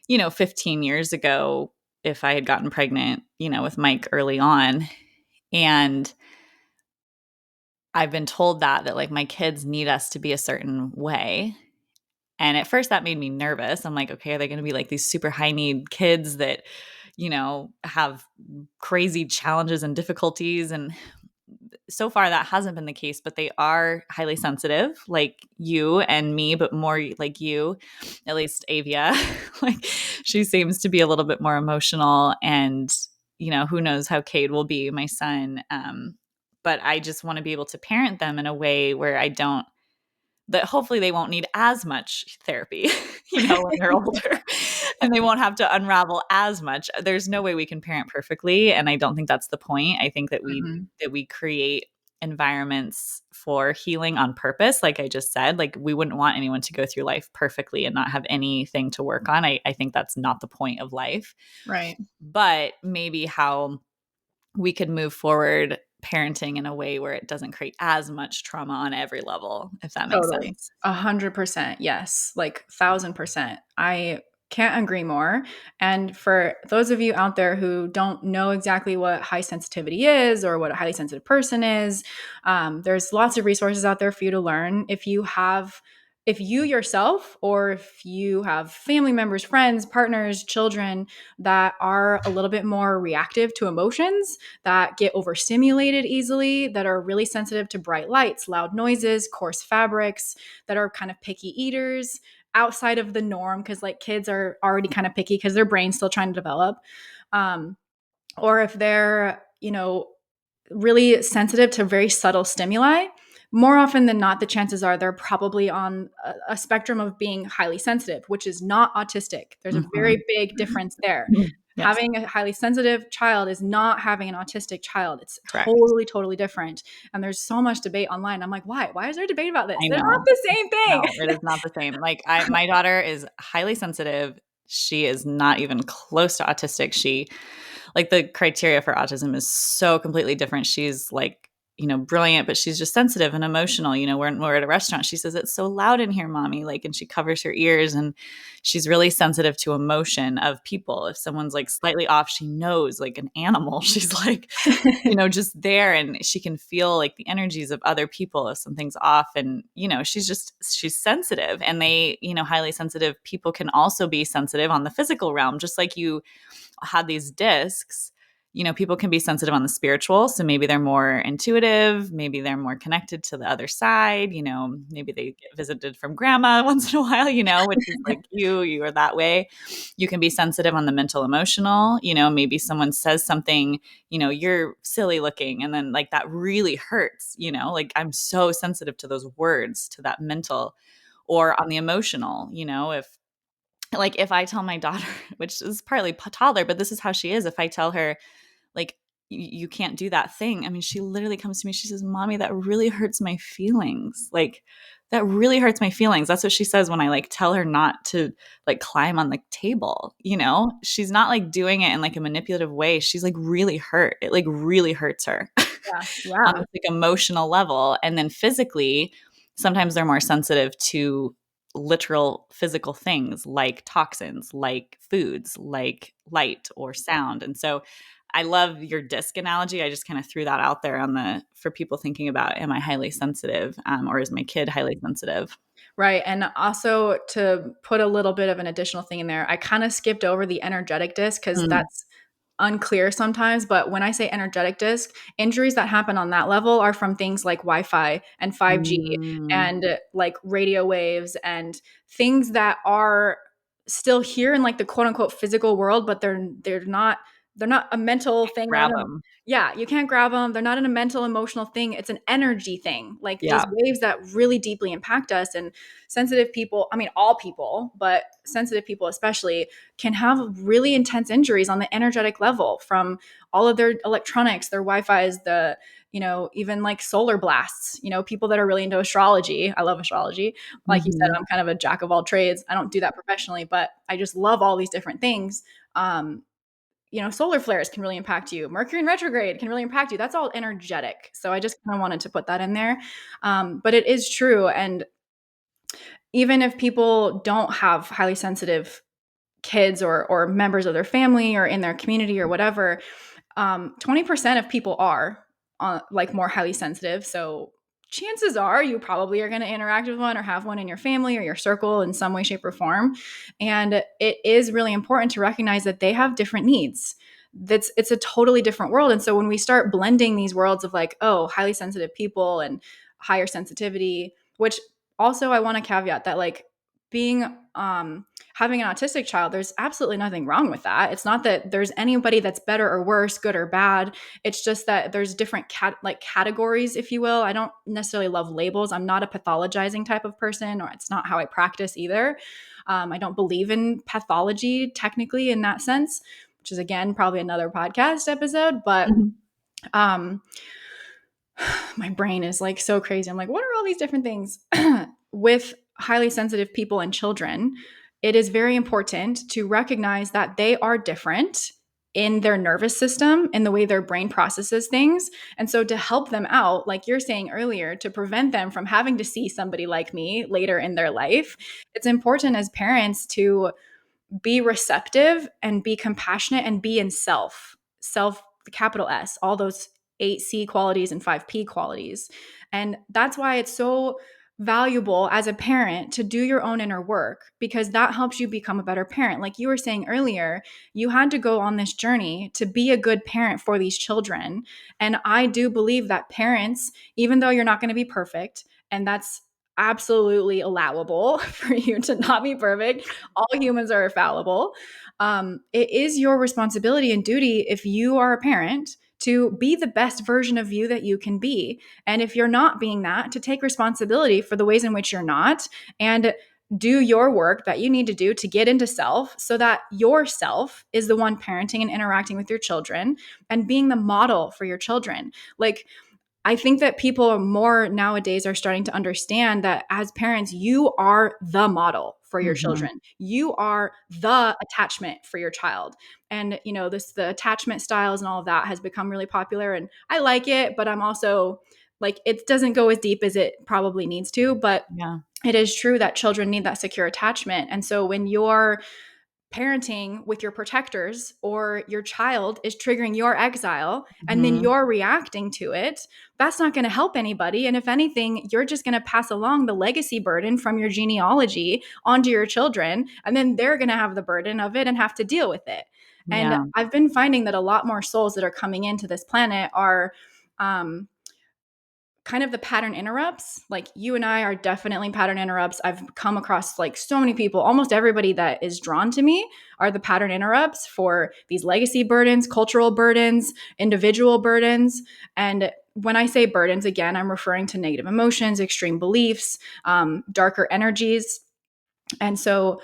15 years ago if I had gotten pregnant, with Mike early on. And I've been told that like my kids need us to be a certain way. And at first that made me nervous. I'm like, okay, are they going to be like these super high need kids that, have crazy challenges and difficulties? And so far that hasn't been the case, but they are highly sensitive, like you and me, but more like you, at least Avia. Like she seems to be a little bit more emotional, and, who knows how Cade will be, my son. But I just want to be able to parent them in a way where I don't that hopefully they won't need as much therapy, when they're older, and they won't have to unravel as much. There's no way we can parent perfectly, and I don't think that's the point. I think that Mhm. we create environments for healing on purpose. Like I just said, like we wouldn't want anyone to go through life perfectly and not have anything to work on. I think that's not the point of life. Right. But maybe how we could move forward parenting in a way where it doesn't create as much trauma on every level, if that makes Totally. sense. 100%. Yes. Like 1000%. I can't agree more. And for those of you out there who don't know exactly what high sensitivity is or what a highly sensitive person is, there's lots of resources out there for you to learn. If you yourself, or if you have family members, friends, partners, children that are a little bit more reactive to emotions, that get overstimulated easily, that are really sensitive to bright lights, loud noises, coarse fabrics, that are kind of picky eaters outside of the norm, because like kids are already kind of picky because their brain's still trying to develop. Um, or if they're, really sensitive to very subtle stimuli, more often than not, the chances are they're probably on a spectrum of being highly sensitive, which is not autistic. There's a Mhm. very big difference there. Yes, Having a highly sensitive child is not having an autistic child. It's correct. totally, totally different. And there's so much debate online. I'm like, why? Why is there debate about this? I They're not know. the same thing. No, it is not the same. Like my daughter is highly sensitive. She is not even close to autistic. She like the criteria for autism is so completely different. She's like, brilliant, but she's just sensitive and emotional. When we're at a restaurant, she says, "It's so loud in here, mommy." Like, and she covers her ears, and she's really sensitive to emotion of people. If someone's like slightly off, she knows like an animal. She's like, just there, and she can feel like the energies of other people if something's off. And, she's sensitive. And highly sensitive people can also be sensitive on the physical realm, just like you had these discs. People can be sensitive on the spiritual. So maybe they're more intuitive. Maybe they're more connected to the other side. Maybe they get visited from grandma once in a while, which is like you are that way. You can be sensitive on the mental emotional. Maybe someone says something, you're silly looking. And then like that really hurts, like I'm so sensitive to those words, to that mental. Or on the emotional, if I tell my daughter, which is partly toddler, but this is how she is. If I tell her, like, you can't do that thing. I mean, she literally comes to me. She says, "Mommy, that really hurts my feelings. Like, that really hurts my feelings." That's what she says when I like tell her not to like climb on the table. She's not like doing it in like a manipulative way. She's like really hurt. It like really hurts her Yeah. on Yeah. this like emotional level. And then physically, sometimes they're more sensitive to literal physical things like toxins, like foods, like light or sound. And so I love your disc analogy. I just kind of threw that out there for people thinking about, am I highly sensitive, or is my kid highly sensitive? Right. And also to put a little bit of an additional thing in there, I kind of skipped over the energetic disc because Mm. that's unclear sometimes. But when I say energetic disc, injuries that happen on that level are from things like Wi-Fi and 5G Mm. and like radio waves and things that are still here in like the quote unquote physical world, but they're not a mental thing. Grab them. Yeah, you can't grab them. They're not in a mental, emotional thing. It's an energy thing. Like these Yeah. waves that really deeply impact us. And sensitive people, I mean, all people, but sensitive people especially, can have really intense injuries on the energetic level from all of their electronics, their Wi-Fi's, even like solar blasts, people that are really into astrology. I love astrology. Like you said, Mhm. I'm kind of a jack of all trades. I don't do that professionally, but I just love all these different things. Solar flares can really impact you. Mercury in retrograde can really impact you. That's all energetic. So I just kind of wanted to put that in there. But it is true. And even if people don't have highly sensitive kids or members of their family or in their community or whatever, 20% of people are like more highly sensitive. So chances are you probably are going to interact with one or have one in your family or your circle in some way, shape, or form. And it is really important to recognize that they have different needs. It's a totally different world. And so when we start blending these worlds of like, oh, highly sensitive people and higher sensitivity, which also I want to caveat that like being having an autistic child, there's absolutely nothing wrong with that. It's not that there's anybody that's better or worse, good or bad. It's just that there's different categories, if you will. I don't necessarily love labels. I'm not a pathologizing type of person, or it's not how I practice either. I don't believe in pathology technically in that sense, which is again probably another podcast episode. But um, my brain is like so crazy. I'm like, what are all these different things? With highly sensitive people and children, it is very important to recognize that they are different in their nervous system, in the way their brain processes things. And so to help them out, like you're saying earlier, to prevent them from having to see somebody like me later in their life, it's important as parents to be receptive and be compassionate and be in self, capital S, all those 8C qualities and 5P qualities. And that's why it's so valuable as a parent to do your own inner work, because that helps you become a better parent. Like you were saying earlier, you had to go on this journey to be a good parent for these children. And I do believe that parents, even though you're not going to be perfect, and that's absolutely allowable for you to not be perfect, all humans are fallible. It is your responsibility and duty, if you are a parent, to be the best version of you that you can be. And if you're not being that, to take responsibility for the ways in which you're not, and do your work that you need to do to get into self, so that yourself is the one parenting and interacting with your children and being the model for your children. Like, I think that people more nowadays are starting to understand that as parents, you are the model for your Mm-hmm. children. You are the attachment for your child. And, the attachment styles and all of that has become really popular. And I like it, but I'm also like, it doesn't go as deep as it probably needs to. But Yeah. it is true that children need that secure attachment. And so when you're parenting with your protectors, or your child is triggering your exile and then Mm-hmm. you're reacting to it, that's not going to help anybody. And if anything, you're just going to pass along the legacy burden from your genealogy onto your children, and then they're going to have the burden of it and have to deal with it. And Yeah. I've been finding that a lot more souls that are coming into this planet are um, kind of the pattern interrupts. Like you and I are definitely pattern interrupts. I've come across like so many people, almost everybody that is drawn to me are the pattern interrupts for these legacy burdens, cultural burdens, individual burdens. And when I say burdens, again, I'm referring to negative emotions, extreme beliefs, darker energies. And so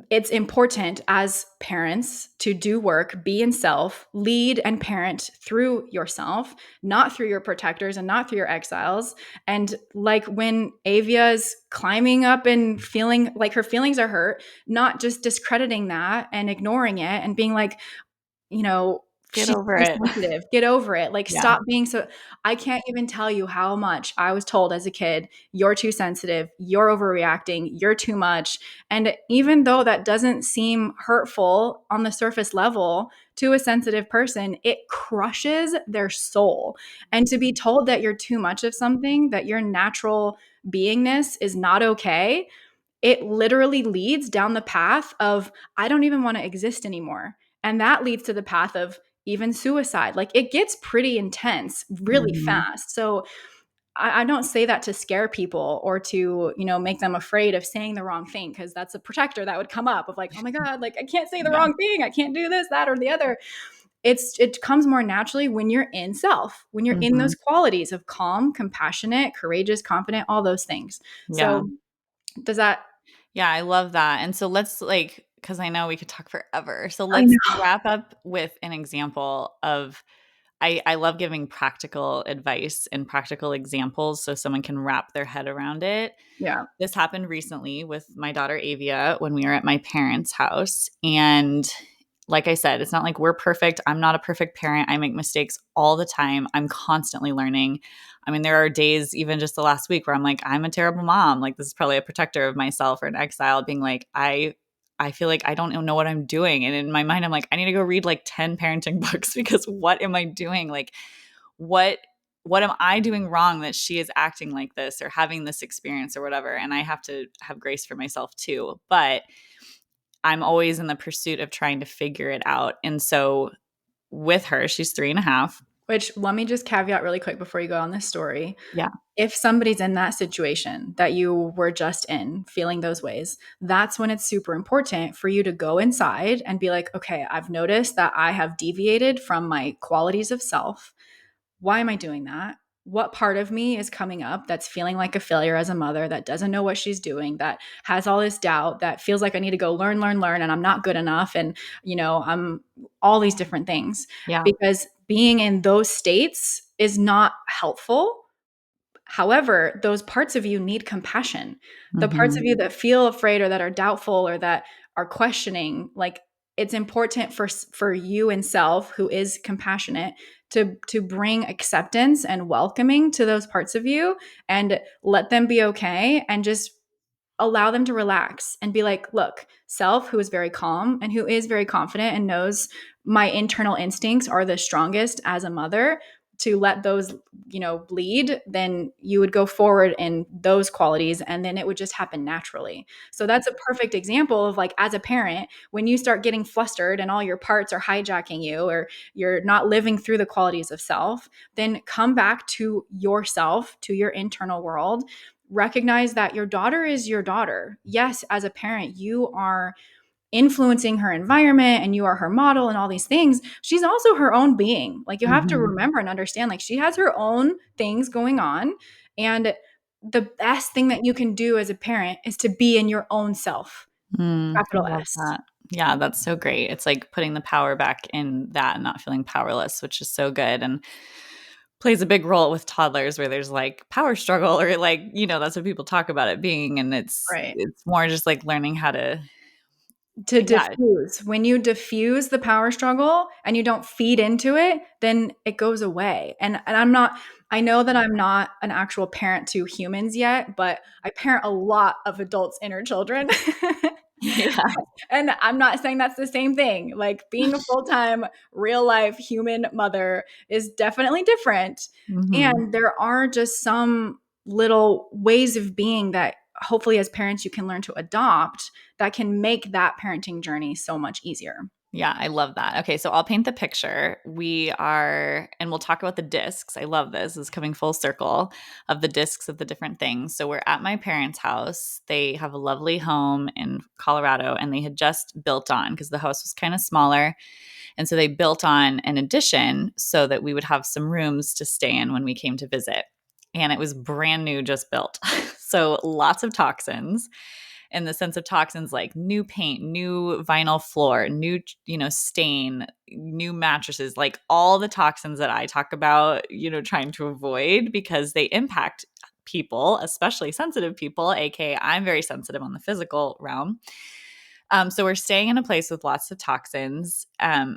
it's important as parents to do work, be in self, lead and parent through yourself, not through your protectors and not through your exiles. And like when Avia is climbing up and feeling like her feelings are hurt, not just discrediting that and ignoring it and being like, you know, Get she's over too it. sensitive. Get over it. Like, Yeah. stop being so. I can't even tell you how much I was told as a kid, you're too sensitive, you're overreacting, you're too much. And even though that doesn't seem hurtful on the surface level to a sensitive person, it crushes their soul. And to be told that you're too much of something, that your natural beingness is not okay, it literally leads down the path of, I don't even want to exist anymore. And that leads to the path of even suicide. Like it gets pretty intense really Mm-hmm. fast. So I don't say that to scare people or to, make them afraid of saying the wrong thing, because that's a protector that would come up of like, oh my God, like I can't say the Yeah. wrong thing. I can't do this, that, or the other. It comes more naturally when you're in self, when you're in Mm-hmm. those qualities of calm, compassionate, courageous, confident, all those things. Yeah. So does that, Yeah, I love that. And so let's like, because I know we could talk forever. So I let's know. wrap up with an example of I love giving practical advice and practical examples so someone can wrap their head around it. Yeah. This happened recently with my daughter Avia when we were at my parents' house. And like I said, it's not like we're perfect. I'm not a perfect parent. I make mistakes all the time. I'm constantly learning. I mean, there are days, even just the last week, where I'm like, I'm a terrible mom. Like, this is probably a protector of myself or an exile, being like, I feel like I don't know what I'm doing. And in my mind, I'm like, I need to go read like 10 parenting books because what am I doing? Like, what what am I doing wrong that she is acting like this or having this experience or whatever? And I have to have grace for myself too. But I'm always in the pursuit of trying to figure it out. And so with her, she's 3.5. Which, let me just caveat really quick before you go on this story. Yeah. If somebody's in that situation that you were just in, feeling those ways, that's when it's super important for you to go inside and be like, okay, I've noticed that I have deviated from my qualities of self. Why am I doing that? What part of me is coming up that's feeling like a failure as a mother, that doesn't know what she's doing, that has all this doubt, that feels like I need to go learn, learn, learn, and I'm not good enough. And, I'm all these different things, Yeah. because being in those states is not helpful. However, those parts of you need compassion. The parts of Mhm. you that feel afraid or that are doubtful or that are questioning, like, it's important for you and self, who is compassionate, to bring acceptance and welcoming to those parts of you, and let them be okay, and just allow them to relax and be like, look, self, who is very calm and who is very confident and knows my internal instincts are the strongest as a mother, to let those, lead, then you would go forward in those qualities, and then it would just happen naturally. So that's a perfect example of, like, as a parent, when you start getting flustered and all your parts are hijacking you, or you're not living through the qualities of self, then come back to yourself, to your internal world. Recognize that your daughter is your daughter. Yes, as a parent, you are influencing her environment and you are her model and all these things. She's also her own being. Like, you have to Mhm. remember and understand, like, she has her own things going on. And the best thing that you can do as a parent is to be in your own self, I capital love S. that. Yeah, that's so great. It's like putting the power back in that and not feeling powerless, which is so good and plays a big role with toddlers where there's like power struggle or like, that's what people talk about it being. And it's Right. it's more just like learning how to, To yeah. diffuse. When you diffuse the power struggle and you don't feed into it, then it goes away. And I know that I'm not an actual parent to humans yet, but I parent a lot of adults' inner children. Yeah. And I'm not saying that's the same thing. Like, being a full-time, real life human mother is definitely different. Mhm. And there are just some little ways of being that hopefully as parents you can learn to adopt, that can make that parenting journey so much easier. Yeah, I love that. Okay, so I'll paint the picture. And we'll talk about the discs. I love this. This is coming full circle of the discs of the different things. So we're at my parents' house. They have a lovely home in Colorado, and they had just built on because the house was kind of smaller. And so they built on an addition so that we would have some rooms to stay in when we came to visit. And it was brand new, just built. So lots of toxins, in the sense of toxins like new paint, new vinyl floor, new, stain, new mattresses, like all the toxins that I talk about, trying to avoid because they impact people, especially sensitive people, aka I'm very sensitive on the physical realm. So we're staying in a place with lots of toxins.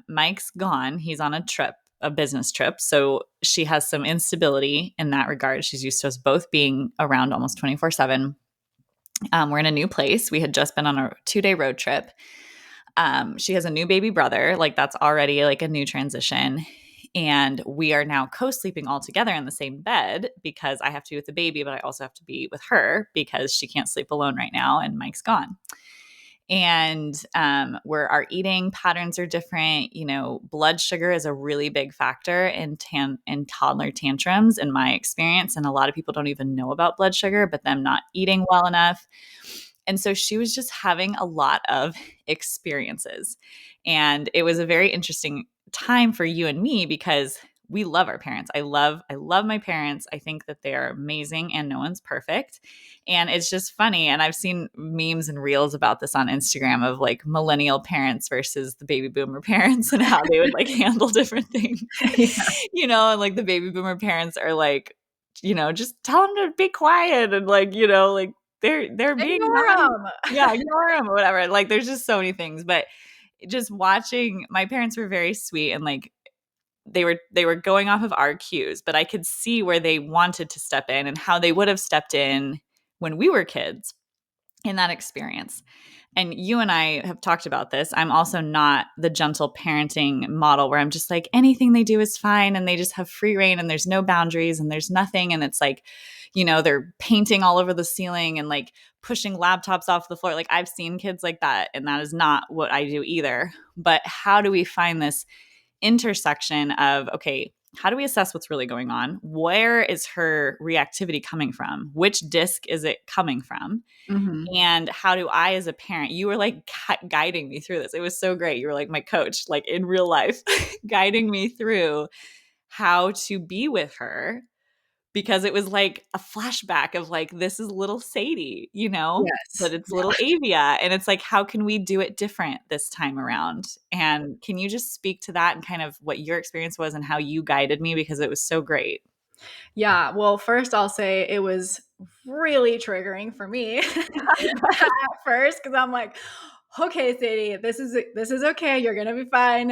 Mike's gone. He's on a trip, a business trip. So she has some instability in that regard. She's used to us both being around almost 24/7. We're in a new place. We had just been on a 2-day road trip. She has a new baby brother. Like, that's already like a new transition. And we are now co-sleeping all together in the same bed because I have to be with the baby, but I also have to be with her because she can't sleep alone right now and Mike's gone. And where our eating patterns are different. Blood sugar is a really big factor in toddler tantrums, in my experience. And a lot of people don't even know about blood sugar, but them not eating well enough. And so she was just having a lot of experiences. And it was a very interesting time for you and me because we love our parents. I love my parents. I think that they are amazing and no one's perfect. And it's just funny. And I've seen memes and reels about this on Instagram of like millennial parents versus the baby boomer parents and how they would like handle different things. Yeah. And like the baby boomer parents are like, just tell them to be quiet and like, like they're being Ignore naughty. them. Yeah, ignore them or whatever. Like there's just so many things. But just watching, my parents were very sweet and like they were going off of our cues, but I could see where they wanted to step in and how they would have stepped in when we were kids in that experience. And you and I have talked about this. I'm also not the gentle parenting model where I'm just like, anything they do is fine and they just have free reign and there's no boundaries and there's nothing. And it's like, they're painting all over the ceiling and like pushing laptops off the floor. Like, I've seen kids like that, and that is not what I do either. But how do we find this intersection of, okay, how do we assess what's really going on? Where is her reactivity coming from? Which disc is it coming from? Mm-hmm. And how do I, as a parent, you were like guiding me through this. It was so great. You were like my coach, like in real life, guiding me through how to be with her, because it was like a flashback of like, this is little Sadie, but Yes. it's little Avia. And it's like, how can we do it different this time around? And can you just speak to that and kind of what your experience was and how you guided me? Because it was so great. Yeah. Well, first I'll say it was really triggering for me at first because I'm like, okay, Sadie, this is okay. You're gonna be fine.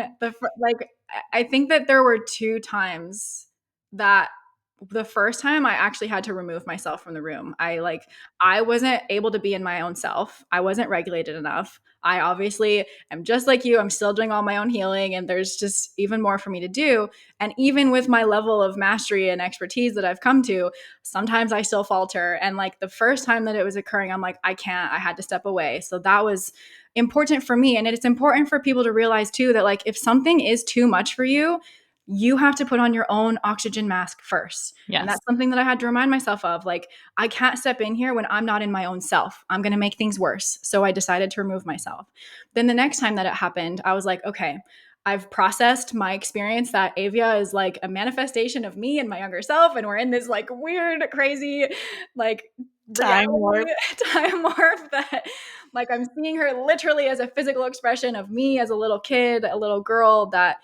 Like I think that there were two times that the first time I actually had to remove myself from the room. I wasn't able to be in my own self. I wasn't regulated enough. I obviously am just like you. I'm still doing all my own healing and there's just even more for me to do. And even with my level of mastery and expertise that I've come to, sometimes I still falter. And like the first time that it was occurring, I'm like, I can't, I had to step away. So that was important for me. And it's important for people to realize too that like if something is too much for you, you have to put on your own oxygen mask first. And Yes. that's something that I had to remind myself of. Like, I can't step in here when I'm not in my own self. I'm going to make things worse. So I decided to remove myself. Then the next time that it happened, I was like, okay, I've processed my experience that Avia is like a manifestation of me and my younger self. And we're in this like weird, crazy, like Time reality warp. time warp that like I'm seeing her literally as a physical expression of me as a little kid, a little girl that,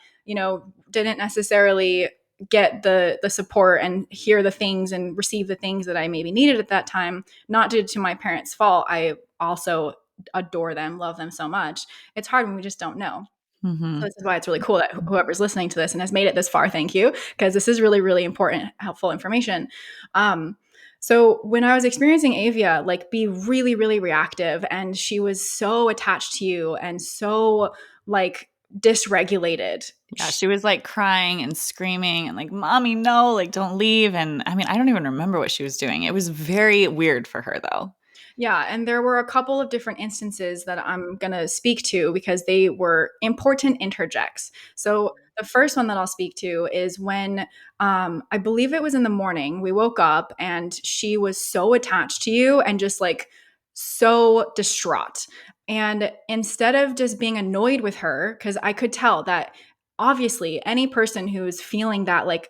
didn't necessarily get the support and hear the things and receive the things that I maybe needed at that time, not due to my parents' fault. I also adore them, love them so much. It's hard when we just don't know. So Mm-hmm. this is why it's really cool that whoever's listening to this and has made it this far, thank you, because this is really, really important, helpful information. Um, so when I was experiencing Avia, like be really, really reactive, and she was so attached to you and so like dysregulated. Yeah, she was like crying and screaming and like, "Mommy, no, like don't leave." And I mean, I don't even remember what she was doing. It was very weird for her though. Yeah, and there were a couple of different instances that I'm going to speak to because they were important interjects. So, the first one that I'll speak to is when I believe it was in the morning, we woke up and she was so attached to you and just like so distraught. And instead of just being annoyed with her, because I could tell that obviously any person who's feeling that like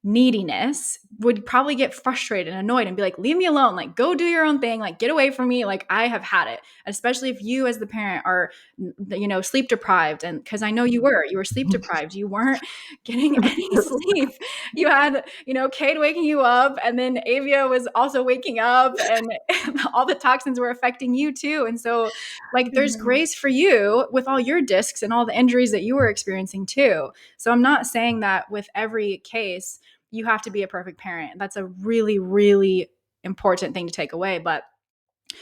neediness would probably get frustrated and annoyed and be like, leave me alone, like go do your own thing, like get away from me, like I have had it. Especially if you as the parent are sleep deprived, and because I know you were sleep deprived, you weren't getting any sleep. You had Cade waking you up, and then Avia was also waking up, and all the toxins were affecting you too. And so like there's grace for you with all your discs and all the injuries that you were experiencing too. So I'm not saying that with every case you have to be a perfect parent. That's a really, really important thing to take away. But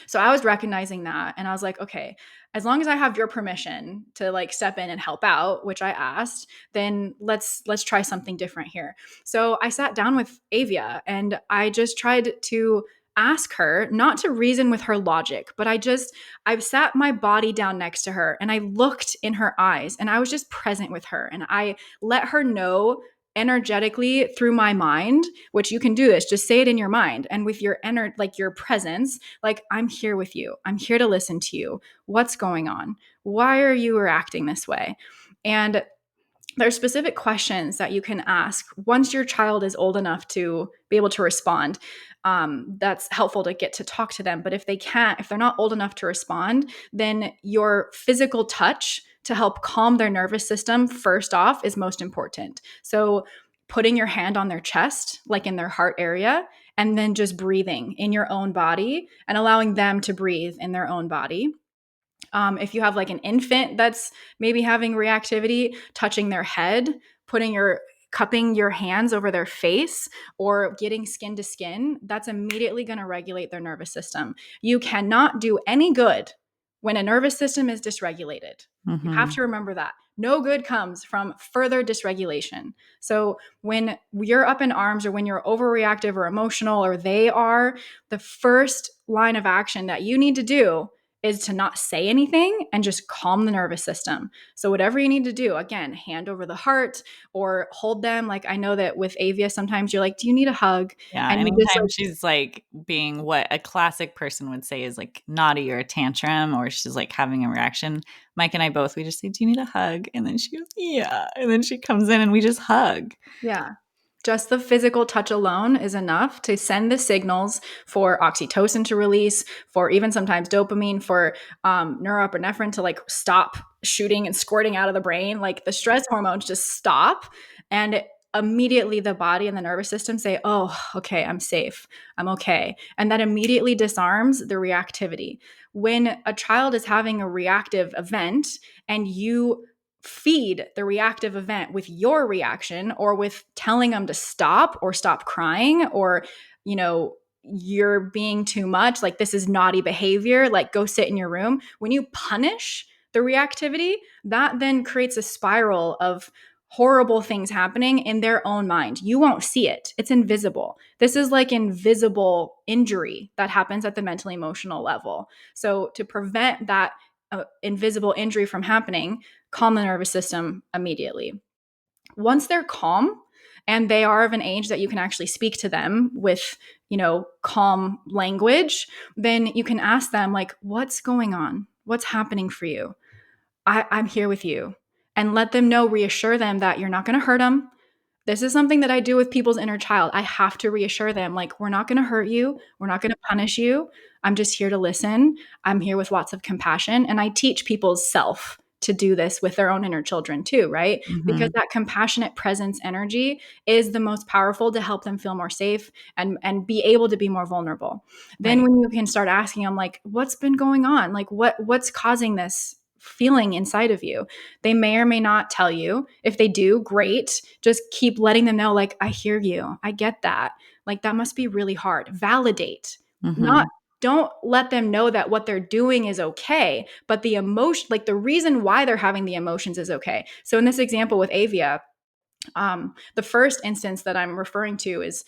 so I was recognizing that and I was like, okay, as long as I have your permission to like step in and help out, which I asked, then let's try something different here. So I sat down with Avia and I just tried to ask her not to reason with her logic, but I've sat my body down next to her and I looked in her eyes and I was just present with her and I let her know energetically through my mind, which you can do this, just say it in your mind and with your like your presence, like, I'm here with you. I'm here to listen to you. What's going on? Why are you reacting this way? And there's specific questions that you can ask once your child is old enough to be able to respond. That's helpful to get to talk to them. But if they're not old enough to respond, then your physical touch to help calm their nervous system first off is most important. So putting your hand on their chest, like in their heart area, and then just breathing in your own body and allowing them to breathe in their own body. If you have like an infant that's maybe having reactivity, touching their head, cupping your hands over their face or getting skin to skin, that's immediately going to regulate their nervous system. You cannot do any good when a nervous system is dysregulated. You have Mm-hmm. to remember that. No good comes from further dysregulation. So when you're up in arms or when you're overreactive or emotional or they are, the first line of action that you need to do is to not say anything and just calm the nervous system. So whatever you need to do, again, hand over the heart or hold them. Like I know that with Avia, sometimes you're like, do you need a hug? Yeah, And you just anytime like, she's, like, being what a classic person would say is, like, naughty or a tantrum or she's, like, having a reaction, Mike and I both, we just say, "Do you need a hug?" And then she goes, "Yeah." And then she comes in and we just hug. yeah. Just the physical touch alone is enough to send the signals for oxytocin to release, for even sometimes dopamine, for norepinephrine to like stop shooting and squirting out of the brain. Like the stress hormones just stop. And immediately the body and the nervous system say, oh, okay, I'm safe. I'm okay. And that immediately disarms the reactivity. When a child is having a reactive event and you feed the reactive event with your reaction or with telling them to stop or stop crying or, you know, you're being too much, like this is naughty behavior, like go sit in your room. When you punish the reactivity, that then creates a spiral of horrible things happening in their own mind. You won't see it. It's invisible. This is like invisible injury that happens at the mental emotional level. So to prevent that invisible injury from happening, calm the nervous system immediately. Once they're calm and they are of an age that you can actually speak to them with, you know, calm language, then you can ask them like, what's going on? What's happening for you? I'm here with you. And let them know, reassure them that you're not going to hurt them. This is something that I do with people's inner child. I have to reassure them, like, we're not going to hurt you. We're not going to punish you. I'm just here to listen. I'm here with lots of compassion. And I teach people's self to do this with their own inner children too, right? Because Mhm. that compassionate presence energy is the most powerful to help them feel more safe and be able to be more vulnerable. Then Right. when you can start asking them like, what's been going on? Like what's causing this feeling inside of you? They may or may not tell you. If they do, great. Just keep letting them know, like, I hear you. I get that. Like, that must be really hard. Validate. Not, Mhm. don't let them know that what they're doing is okay, but the emotion, like the reason why they're having the emotions is okay. So in this example with Avia, the first instance that I'm referring to is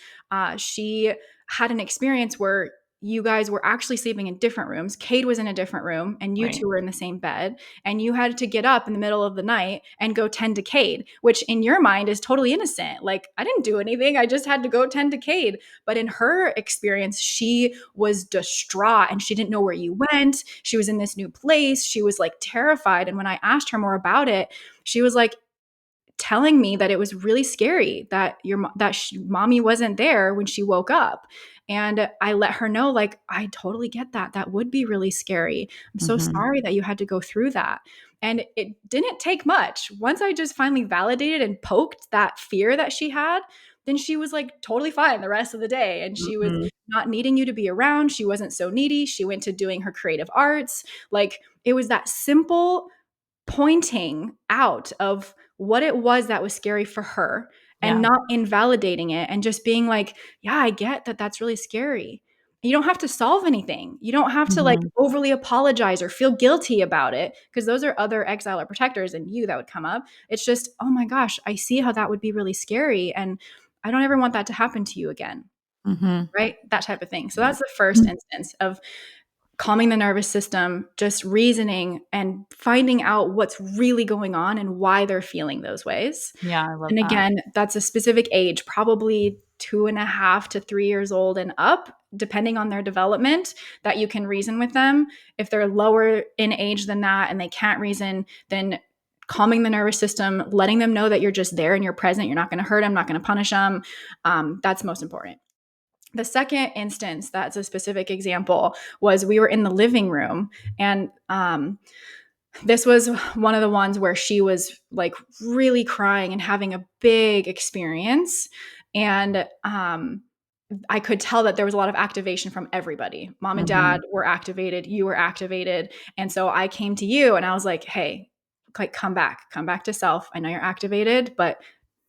she had an experience where you guys were actually sleeping in different rooms. Cade was in a different room, and you Right. two were in the same bed. And you had to get up in the middle of the night and go tend to Cade, which in your mind is totally innocent. Like, I didn't do anything. I just had to go tend to Cade. But in her experience, she was distraught and she didn't know where you went. She was in this new place. She was like terrified. And when I asked her more about it, she was like, telling me that it was really scary that mommy wasn't there when she woke up. And I let her know, like, I totally get that. That would be really scary. I'm so Mhm. sorry that you had to go through that. And it didn't take much. Once I just finally validated and poked that fear that she had, then she was like totally fine the rest of the day. And she was Mhm. not needing you to be around. She wasn't so needy. She went to doing her creative arts. Like, it was that simple pointing out of what it was that was scary for her and Yeah. not invalidating it and just being like, yeah, I get that that's really scary. You don't have to solve anything. You don't have to like Mhm. overly apologize or feel guilty about it because those are other exile or protectors in you that would come up. It's just, oh my gosh, I see how that would be really scary. And I don't ever want that to happen to you again. Mhm. Right? That type of thing. So that's the first Mhm. instance of calming the nervous system, just reasoning and finding out what's really going on and why they're feeling those ways. Yeah, I love And that. again, that's a specific age, probably 2.5 to 3 years old and up, depending on their development, that you can reason with them. If they're lower in age than that and they can't reason, then calming the nervous system, letting them know that you're just there and you're present, you're not going to hurt them, not going to punish them. That's most important. The second instance, that's a specific example, was we were in the living room. And this was one of the ones where she was like really crying and having a big experience. And I could tell that there was a lot of activation from everybody. Mom and dad Mhm. were activated, you were activated. And so I came to you and I was like, hey, like, come back to self. I know you're activated, but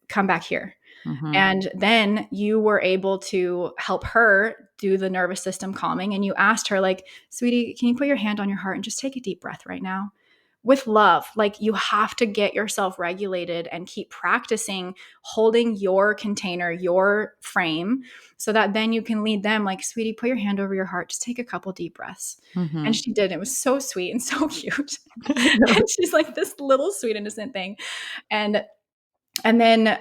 come back here. Mhm. And then you were able to help her do the nervous system calming. And you asked her, like, sweetie, can you put your hand on your heart and just take a deep breath right now? with love. Like, you have to get yourself regulated and keep practicing holding your container, your frame, so that then you can lead them like, sweetie, put your hand over your heart. Just take a couple deep breaths. And Mm-hmm. she did. It was so sweet and so cute. I know. And she's like this little sweet innocent thing. And then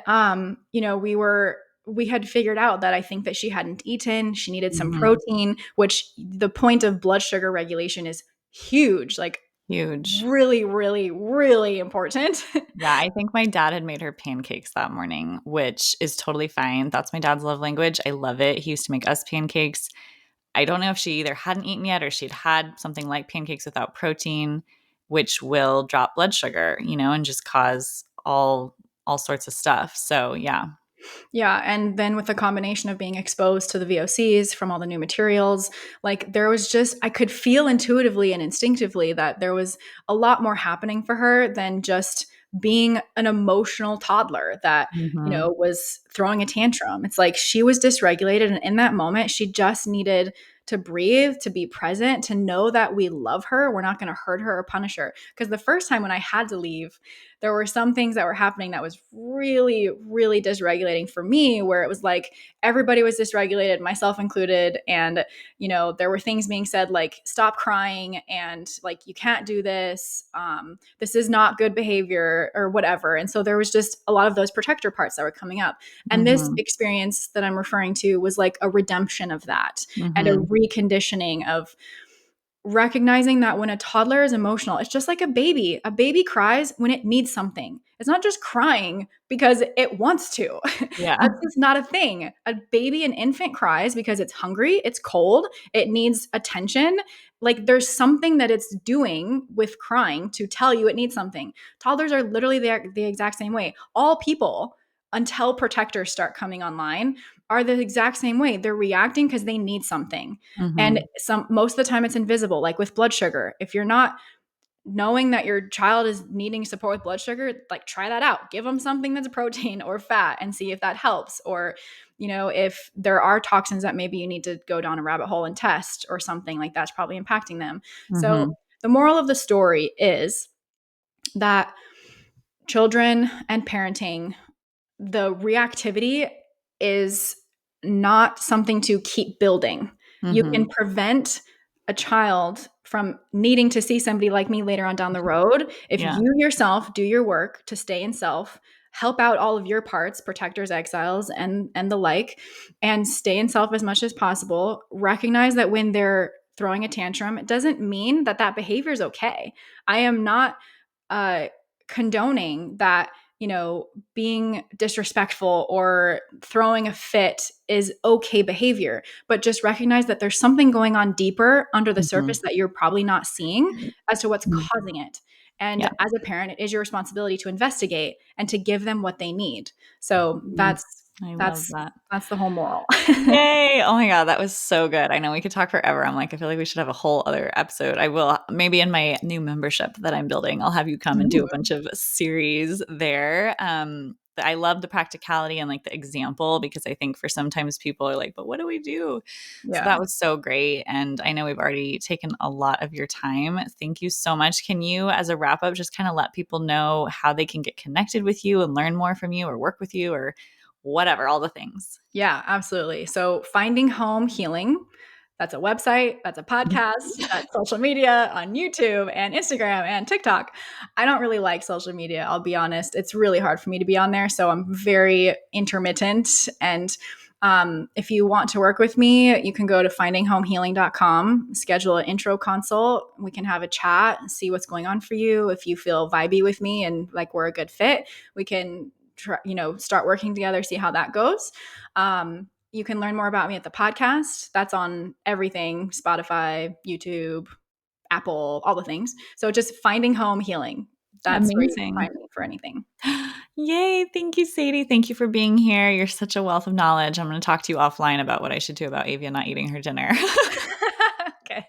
we had figured out that I think that she hadn't eaten. She needed some Mm-hmm. protein, which the point of blood sugar regulation is huge. Like, Huge. really, really, really important. Yeah, I think my dad had made her pancakes that morning, which is totally fine. That's my dad's love language. I love it. He used to make us pancakes. I don't know if she either hadn't eaten yet or she'd had something like pancakes without protein, which will drop blood sugar, and just cause all sorts of stuff. So, yeah. Yeah, and then with the combination of being exposed to the VOCs from all the new materials, like, there was just, I could feel intuitively and instinctively that there was a lot more happening for her than just being an emotional toddler that, Mhm. was throwing a tantrum. It's like she was dysregulated, and in that moment she just needed to breathe, to be present, to know that we love her. We're not going to hurt her or punish her. Because the first time when I had to leave, there were some things that were happening that was really, really dysregulating for me, where it was like everybody was dysregulated, myself included. And, there were things being said like, stop crying, and like, you can't do this. This is not good behavior or whatever. And so there was just a lot of those protector parts that were coming up. And this Mhm. experience that I'm referring to was like a redemption of that, and a Mhm. reconditioning of recognizing that when a toddler is emotional, it's just like a baby. A baby cries when it needs something. It's not just crying because it wants to. Yeah. That's just not a thing. A baby, an infant cries because it's hungry, it's cold, it needs attention. Like, there's something that it's doing with crying to tell you it needs something. Toddlers are literally the exact same way. All people, until protectors start coming online, are the exact same way. They're reacting because they need something. And Mhm. most of the time it's invisible, like with blood sugar. If you're not knowing that your child is needing support with blood sugar, like, try that out. Give them something that's protein or fat and see if that helps. Or, if there are toxins that maybe you need to go down a rabbit hole and test or something, like, that's probably impacting them. So Mhm. the moral of the story is that children and parenting, the reactivity is not something to keep building. You can Mhm. prevent a child from needing to see somebody like me later on down the road if Yeah. you yourself do your work to stay in self, help out all of your parts, protectors, exiles, and the like, and stay in self as much as possible. Recognize that when they're throwing a tantrum, it doesn't mean that that behavior is okay. I am not uh, condoning that, being disrespectful or throwing a fit is okay behavior, but just recognize that there's something going on deeper under the surface Mhm. that you're probably not seeing as to what's Mhm. causing it. And Yeah. as a parent, it is your responsibility to investigate and to give them what they need. So Mhm. that's I love that's that. that's the whole moral. Yay. Oh my God, that was so good. I know we could talk forever. I'm like, I feel like we should have a whole other episode. I will maybe in my new membership that I'm building, I'll have you come and do a Ooh, bunch of series there. I love the practicality and like the example because I think for sometimes people are like, but what do we do? So yeah. that was so great. And I know we've already taken a lot of your time. Thank you so much. Can you, as a wrap up, just kind of let people know how they can get connected with you and learn more from you or work with you or whatever, all the things? Yeah, absolutely. So, Finding Home Healing, that's a website, that's a podcast, that's social media on YouTube and Instagram and TikTok. I don't really like social media, I'll be honest. It's really hard for me to be on there, so I'm very intermittent. And if you want to work with me, you can go to findinghomehealing.com, schedule an intro consult. We can have a chat, see what's going on for you. If you feel vibey with me and like we're a good fit, we can start working together, see how that goes. You can learn more about me at the podcast. That's on everything: Spotify, YouTube, Apple, all the things. So just Finding Home Healing. That's where you can Amazing. find me for anything. Yay. Thank you, Sadie. Thank you for being here. You're such a wealth of knowledge. I'm going to talk to you offline about what I should do about Avia not eating her dinner. Okay.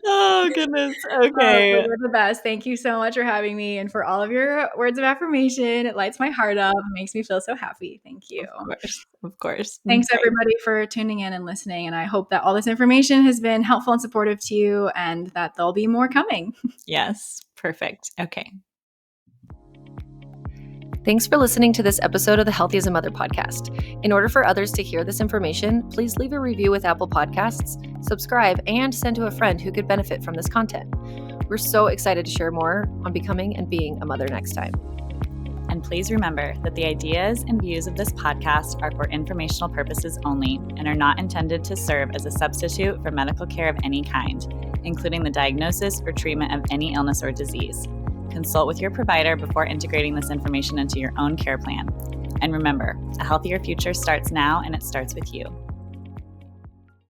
Oh, goodness. Oh, Okay. you're the best. Thank you so much for having me and for all of your words of affirmation. It lights my heart up. It makes me feel so happy. Thank you. Of course. Of course. Thanks, Bye. everybody, for tuning in and listening. And I hope that all this information has been helpful and supportive to you and that there'll be more coming. Yes. Perfect. Okay. Thanks for listening to this episode of the Healthy as a Mother podcast. In order for others to hear this information, please leave a review with Apple Podcasts, subscribe, and send to a friend who could benefit from this content. We're so excited to share more on becoming and being a mother next time. And please remember that the ideas and views of this podcast are for informational purposes only and are not intended to serve as a substitute for medical care of any kind, including the diagnosis or treatment of any illness or disease. Consult with your provider before integrating this information into your own care plan. And remember, a healthier future starts now, and it starts with you.